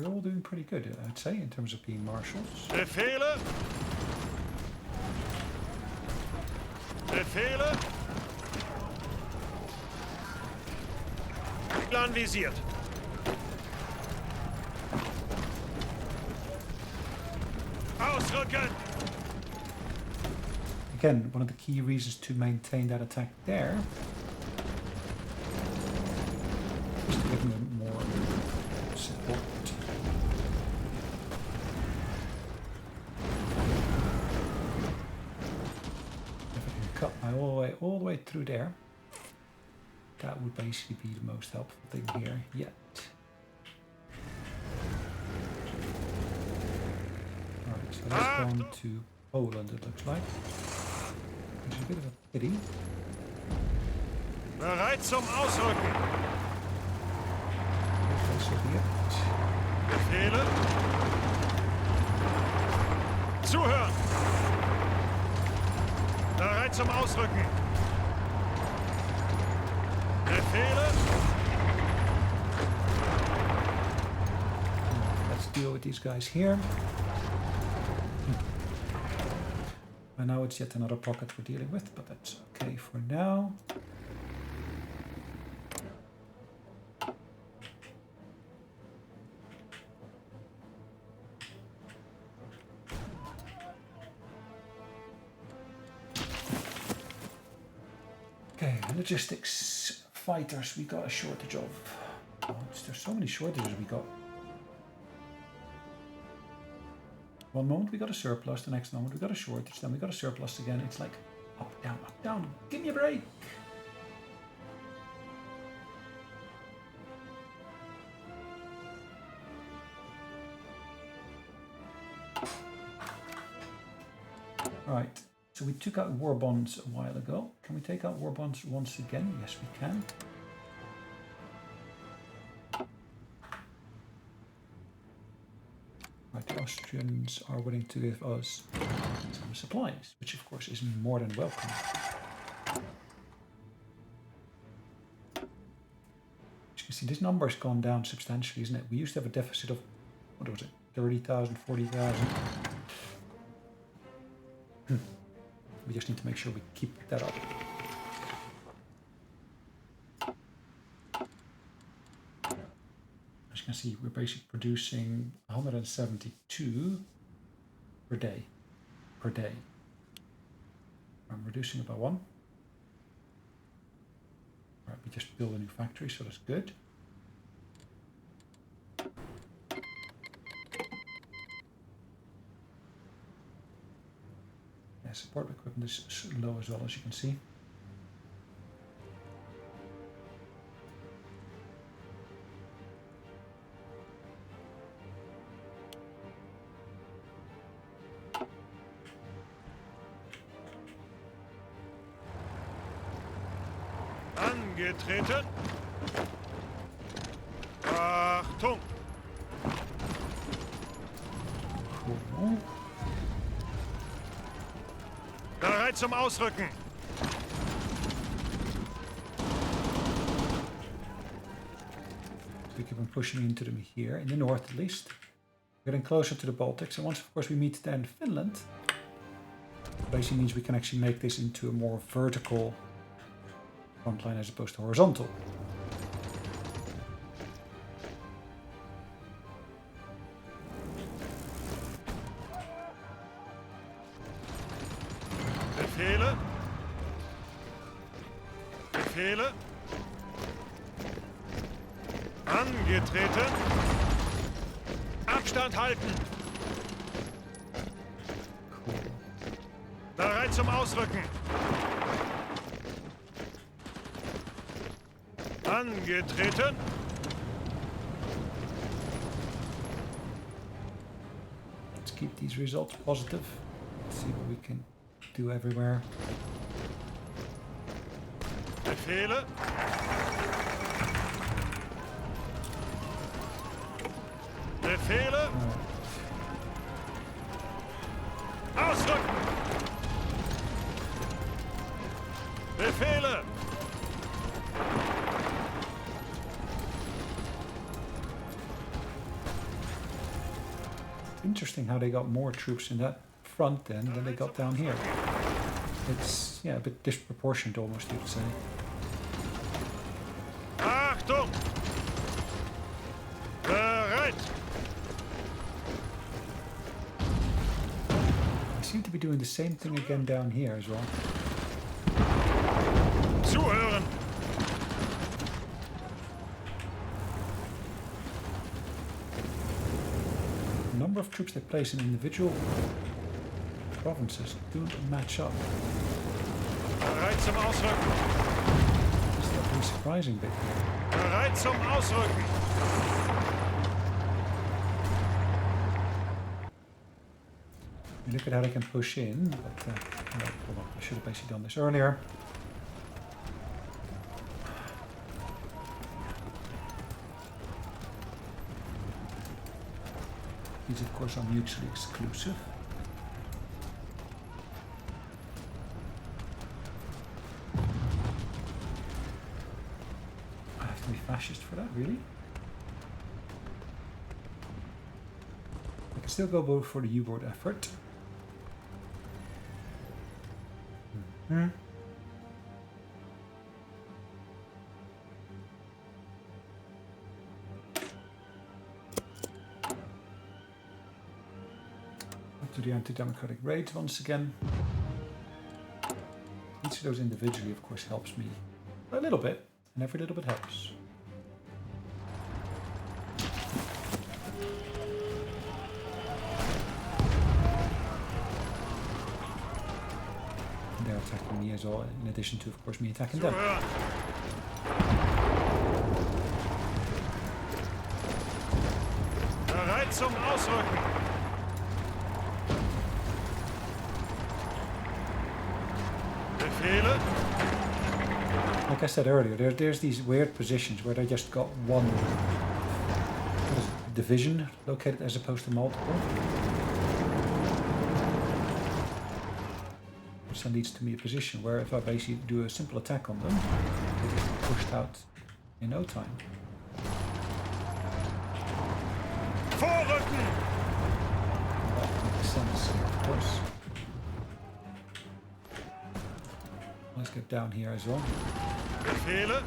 they're all doing pretty good, I'd say, in terms of being marshals. Befehle! Befehle! Anvisiert. Ausrücken! Again, one of the key reasons to maintain that attack there all the way through there. That would basically be the most helpful thing here yet. Alright, so let's go on to Poland, it looks like. Which is a bit of a pity. Bereit zum Ausrücken. So be it. Befehle. Zuhören. Bereit zum Ausrücken. Befehle. Let's deal with these guys here. And now it's yet another pocket we're dealing with, but that's okay for now. Okay, logistics, fighters, we got a shortage of. Oh, there's so many shortages we got. One moment we got a surplus, the next moment we got a shortage, then we got a surplus again. It's like up, down, give me a break. Right, so we took out war bonds a while ago. Can we take out war bonds once again? Yes, we can. Right, the Austrians are willing to give us some supplies, which of course is more than welcome. As you can see, this number has gone down substantially, isn't it? We used to have a deficit of, what was it, 30,000, 40,000. We just need to make sure we keep that up. As you can see, we're basically producing 172 per day. I'm reducing it by 1. Right, we just built a new factory, so that's good. Yeah, support equipment is low as well, as you can see. Angetreten. Achtung. Cool. Bereit zum Ausrücken. So we keep on pushing into them here, in the north at least. Getting closer to the Baltics, and once of course we meet then Finland, basically means we can actually make this into a more vertical front line as opposed to horizontal. Befehle. Befehle. Angetreten. Abstand halten. Cool. Bereit zum Ausrücken. Angetreten. Let's keep these results positive. Let's see what we can do everywhere. Befehle. Befehle. Ausrücken. Befehle. Interesting how they got more troops in that front then than they got down here. It's, yeah, a bit disproportionate almost, you could say. Achtung! Bereit! They seem to be doing the same thing again down here as well. Zuhören! The number of troops they place in individual provinces don't match up. Bereit zum Ausrücken. It's a pretty surprising bit here. Bereit zum Ausrücken. You look at how they can push in, but no, hold on. I should have basically done this earlier. These, of course, are mutually exclusive. I have to be fascist for that, really? I can still go for the U-board effort. Hmm. To the anti-democratic raids once again. Each of those individually, of course, helps me a little bit, and every little bit helps. And they're attacking me as well, in addition to, of course, me attacking them. Bereit zum Ausrücken. Befehle. Like I said earlier, there's these weird positions where they just got one division located as opposed to multiple. Which then leads to me a position where if I basically do a simple attack on them, they get pushed out in no time. Vorrücken. That makes sense here, of course. Let's get down here as well. Befehle.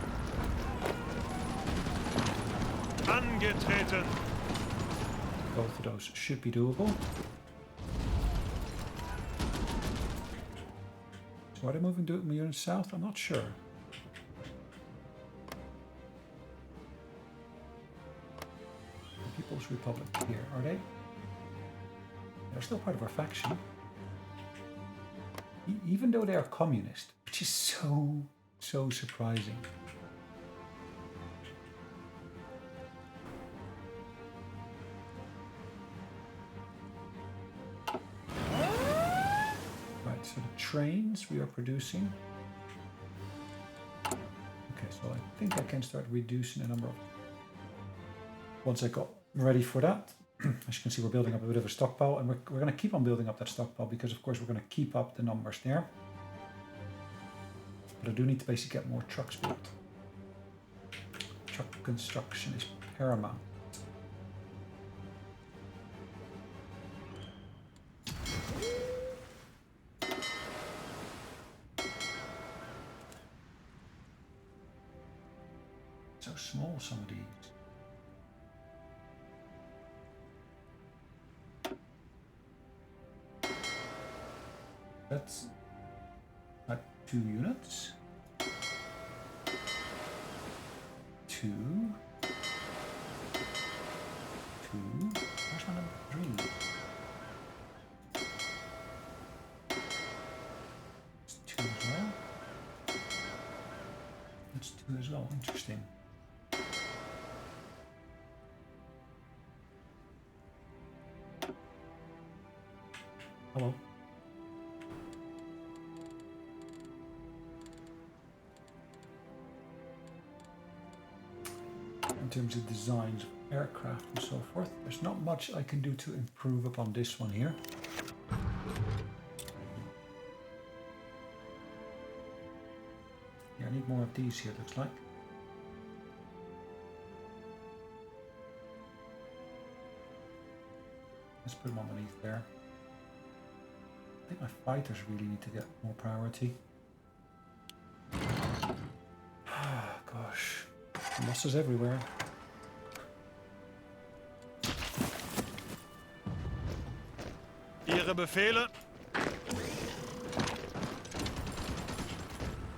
Angetreten. Both of those should be doable. So are they moving units south? I'm not sure. The People's Republic here, are they? They're still part of our faction. Even though they are communist, which is so surprising. Right, so the trains we are producing. Okay, so I think I can start reducing the number of... Once I got ready for that. As you can see, we're building up a bit of a stockpile, and we're going to keep on building up that stockpile because, of course, we're going to keep up the numbers there. But I do need to basically get more trucks built. Truck construction is paramount. So small, some of these. That's at 2 units. 2. 2. Where's my number 3? It's 2 as well. That's 2 as well. Interesting. Hello. In terms of designs of aircraft and so forth, there's not much I can do to improve upon this one here. Yeah, I need more of these here, looks like. Let's put them underneath there. I think my fighters really need to get more priority. Gosh. Losses everywhere. Ihre Befehle.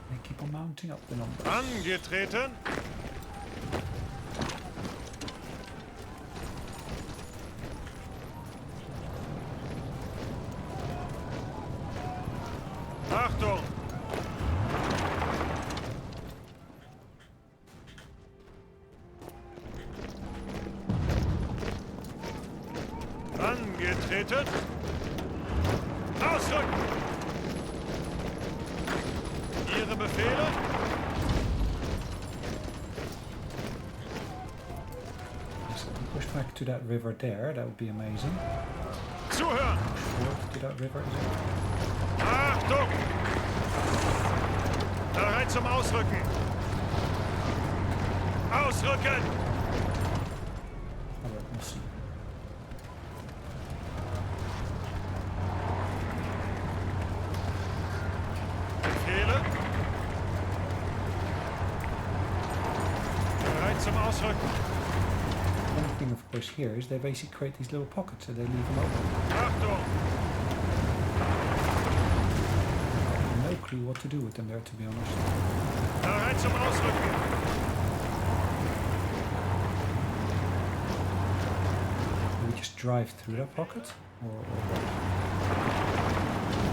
They keep on mounting up the numbers. Angetreten. Achtung. Angetreten. Ausrücken. Ihre Befehle? Yes, push back to that river there. That would be amazing. Zuhören. Forward to that river, is it? Achtung! Bereit zum Ausrücken. Ausrücken! Alright, we'll see. Befehle? Bereit zum Ausrücken. The only thing, of course, here is they basically create these little pockets and they leave them open. Achtung! I have no clue what to do with them there, to be honest. Bereit zum Ausrücken. Do we just drive through that pocket? Or what?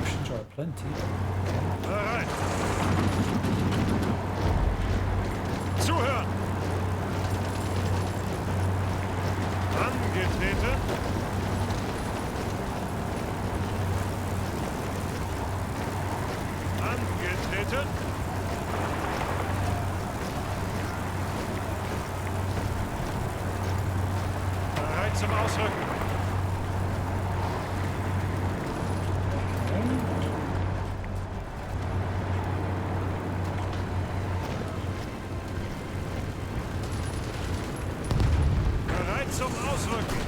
Options are plenty. Bereit. Zuhören. Angetreten. Angetreten. Bereit zum Ausrücken. Bereit zum Ausrücken.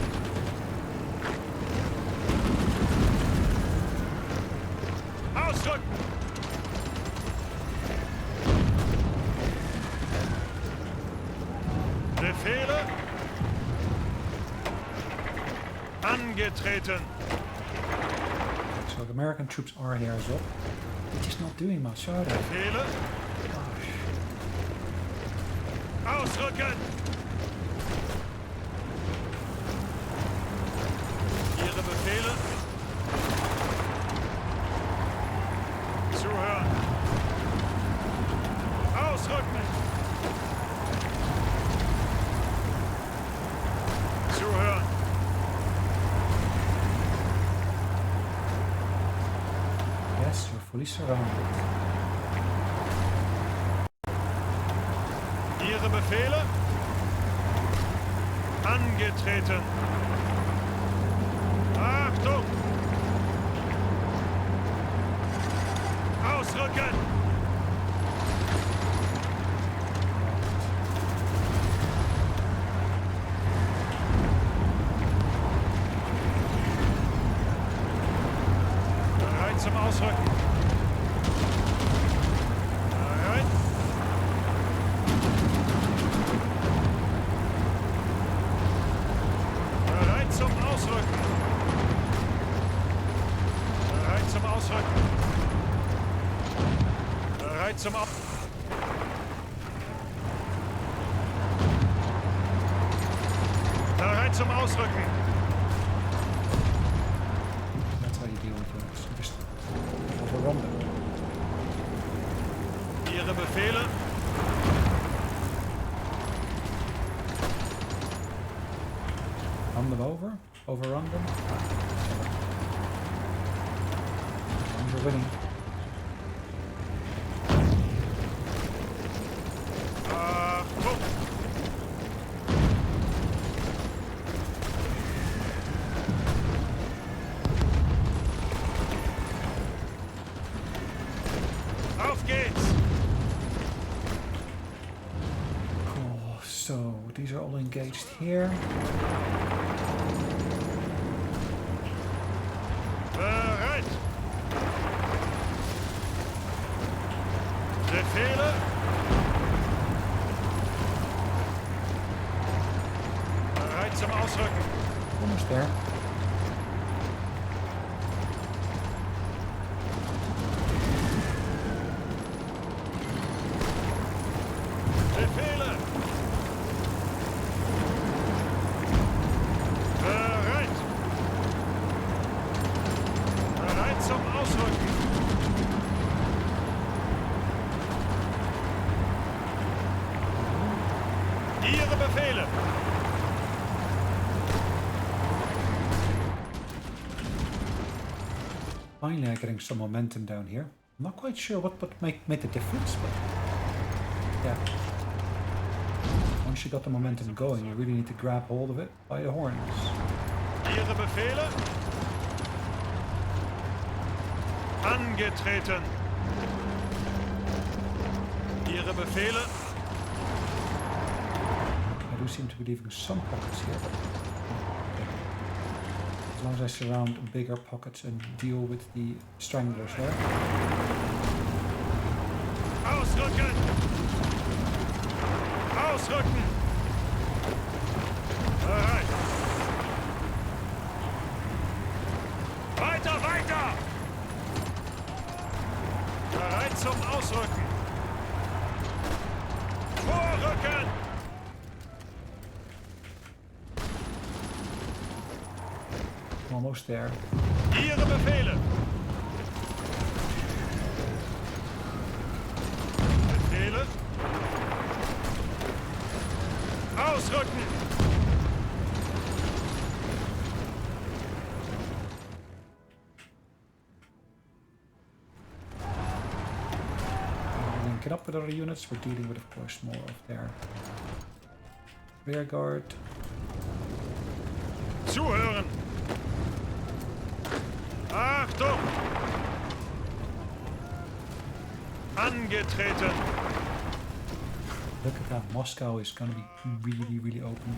Ausrücken. Befehle. Angetreten. So the American troops are here as well. They're just not doing much, are they? Befehle. Gosh. Ausrücken. Ihre Befehle. Zuhören. Ausrücken. Zuhören. Yes, you're fully surrounded. Ihre Befehle. Angetreten. Achtung! Ausrücken! Bereit zum Ausrücken. Bereit. Bereit zum Ausrücken. Bereit zum Ausrücken. Bereit zum Ausrücken. Bereit zum Ausrücken. That's how you deal with units. You just overrun them. Ihre Befehle. Run them over? Overrun them? And we're winning. Achtung! Auf geht's! Cool. So these are all engaged here. Bereit! Befehle! Bereit zum Ausrücken! Almost there. Befehle! Bereit! Bereit zum Ausrücken! Ihre Befehle! Finally, I'm getting some momentum down here. I'm not quite sure what made the difference, but yeah. Once you got the momentum going, you really need to grab hold of it by the horns. Ihre Befehle? Angetreten. Ihre Befehle? I do seem to be leaving some pockets here, but as long as I surround bigger pockets and deal with the stranglers there. Ausrücken! Ausrücken! Bereit! Weiter, weiter! Bereit zum Ausrücken! Vorrücken! I'm almost there. Ihre Befehle! Befehle? Ausrücken! Link it up with other units. We're dealing with, of course, more of their rear guard. Zuhören! Achtung! Angetreten! Look at that, Moscow is going to be really, really open.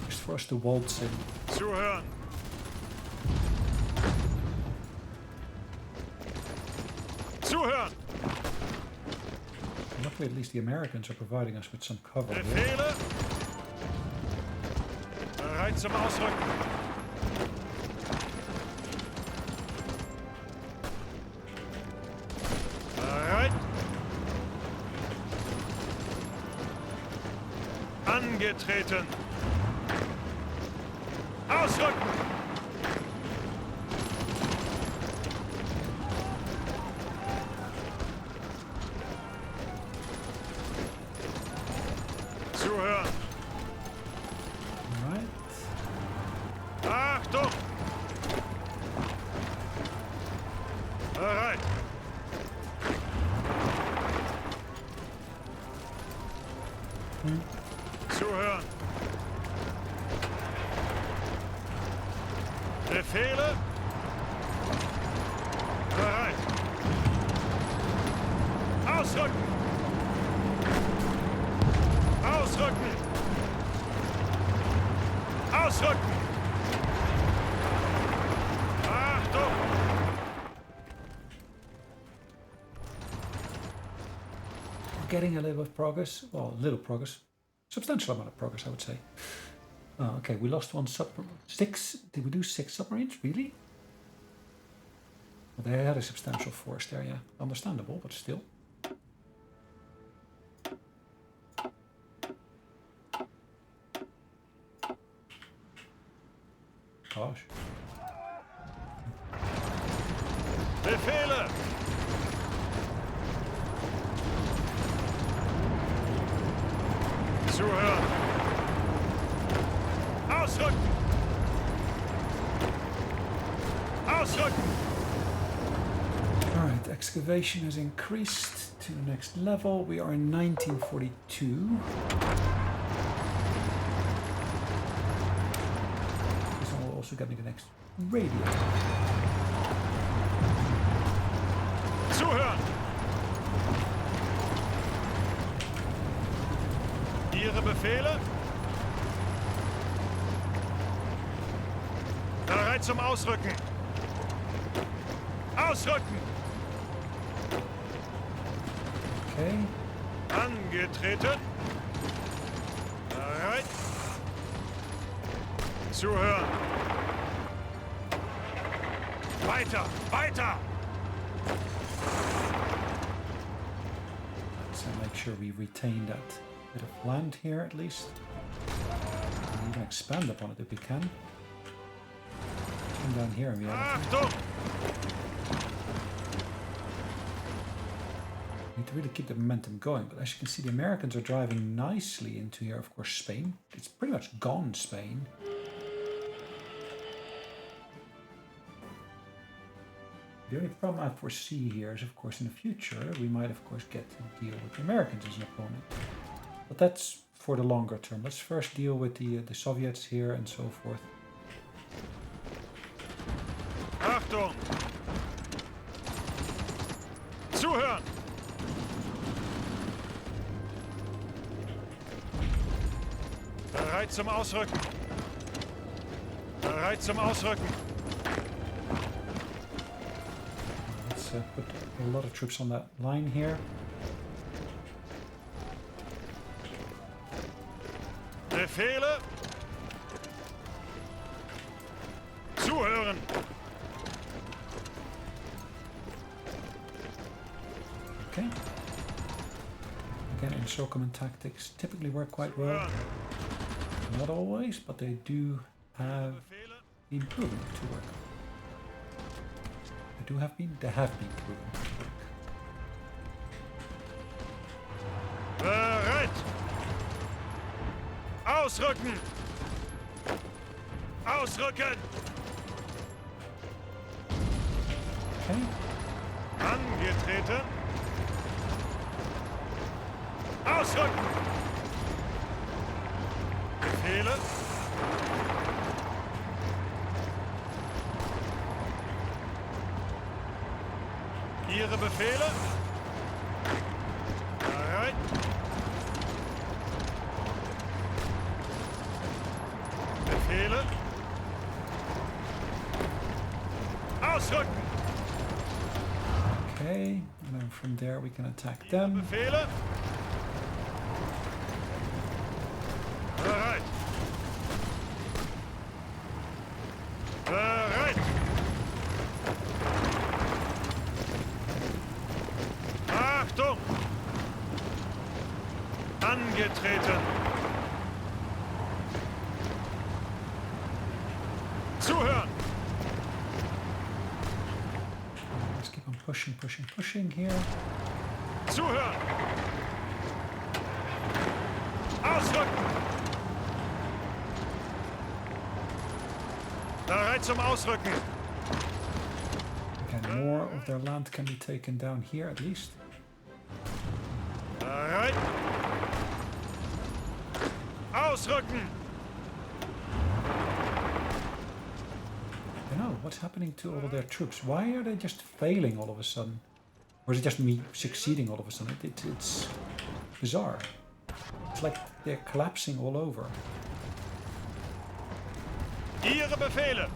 Just for us to waltz in. Zuhören! Zuhören! Luckily, at least the Americans are providing us with some cover here. Befehle! Bereit zum Ausrücken! Bereit! Angetreten! Ausrücken! Zuhören! Alright. Achtung! Bereit! Zuhören! Befehle? Bereit! Ausrücken! Ausrücken! Ausrücken! Achtung! Getting a little bit of progress. Well, a little progress. Substantial amount of progress, I would say. Oh, okay, we lost one submarine. 6? Did we do 6 submarines? Really? Well, they had a substantial force there, yeah. Understandable, but still. Gosh. Befehle! Zuhören! Ausrücken! Ausrücken! Alright, excavation has increased to the next level. We are in 1942. This one will also get me the next radio. Zuhören! Ihre Befehle? Bereit zum Ausrücken! Ausrücken! Okay. Angetreten! Bereit! Zuhören! Weiter! Weiter! So make sure we retain that bit of land here at least. And even expand upon it if we can. Come down here and we have Achtung! need to really keep the momentum going. But as you can see, the Americans are driving nicely into here, of course, Spain. It's pretty much gone, Spain. The only problem I foresee here is, of course, in the future, we might, of course, get to deal with the Americans as an opponent. But that's for the longer term. Let's first deal with the Soviets here and so forth. Achtung! Zuhören! Bereit zum Ausrücken! Bereit zum Ausrücken! Let's put a lot of troops on that line here. Befehle! Zuhören! Okay. Again, encirclement tactics typically work quite well. Zuhören! Not always, but they do have been proven to work. They have been proven to work. Bereit! Ausrücken! Ausrücken! Okay. Angetreten! Ausrücken! Befehle! Ihre Befehle? Bereit? Befehle? Ausrücken! Okay, and then from there we can attack them. Befehle? Bereit! Bereit! Achtung! Angetreten! Zuhören! Let's keep on pushing here. Zuhören! Ausrücken! Bereit zum Ausrücken! Again, more of their land can be taken down here at least. Bereit! Ausrücken! You know, what's happening to all of their troops? Why are they just failing all of a sudden? Or is it just me succeeding all of a sudden? It's bizarre. It's like they're collapsing all over. Ihre Befehle!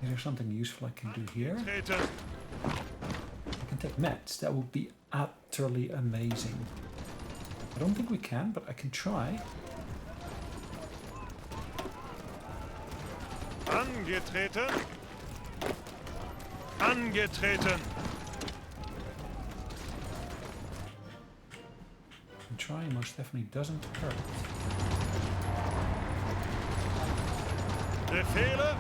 Is there something useful I can do here? Treten! I can take Mets. That would be utterly amazing. I don't think we can, but I can try. Angetreten! Angetreten! And trying most definitely doesn't hurt. Befehle!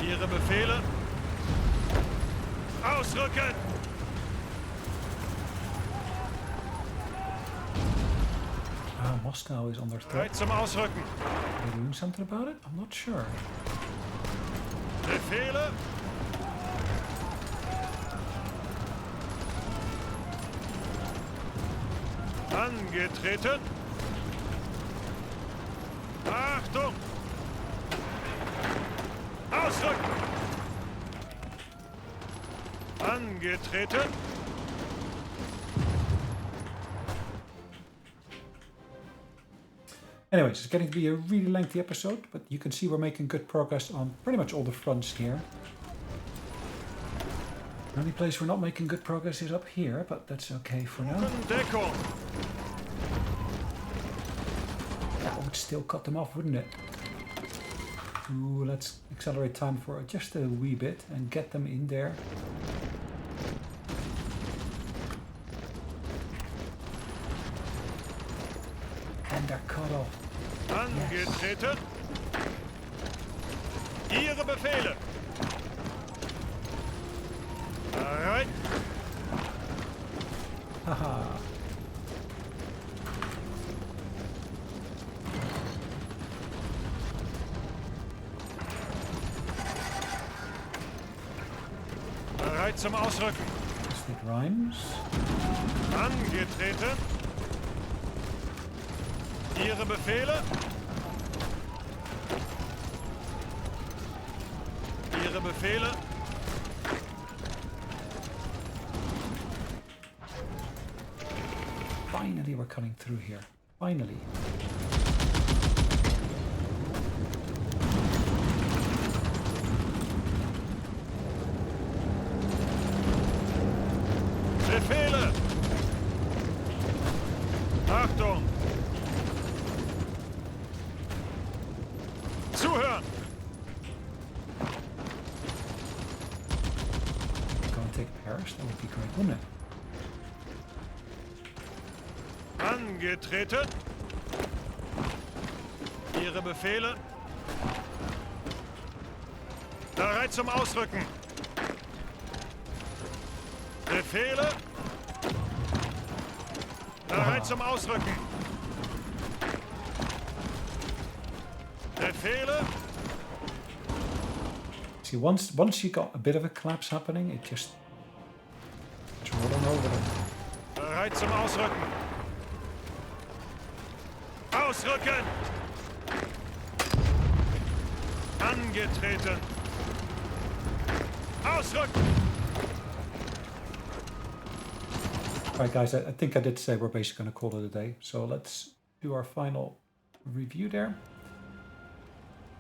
Ihre Befehle! Ausrücken! Ah, Moscow is under threat. Bereit zum Ausrücken! Are they doing something about it? I'm not sure. Befehle! Angetreten! Achtung! Ausrücken! Angetreten! Anyways, it's getting to be a really lengthy episode, but you can see we're making good progress on pretty much all the fronts here. The only place we're not making good progress is up here, but that's okay for now. Deckung! That would still cut them off, wouldn't it? Ooh, let's accelerate time for just a wee bit and get them in there. And they're cut off. Angetreten. Ihre Befehle. Bereit. Haha. Bereit zum Ausrücken. It rhymes. Angetreten. Ihre Befehle. Ihre Befehle. Finally, we're cutting through here. Finally. Befehle. Achtung. Zuhören. Go and take Paris. That would be great, wouldn't it? Angetreten. Ihre Befehle. Bereit zum Ausrücken. Befehle. Bereit zum Ausrücken. Befehle. See, once you got a bit of a collapse happening, it's rolling over them. Bereit zum Ausrücken. Ausrücken. Angetreten. Ausrücken. Right, guys, I think I did say we're basically going to call it a day. So let's do our final review there.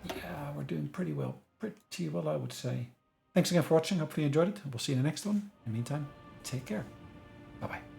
Yeah, we're doing pretty well, I would say. Thanks again for watching. Hopefully you enjoyed it. We'll see you in the next one. In the meantime, take care. Bye-bye.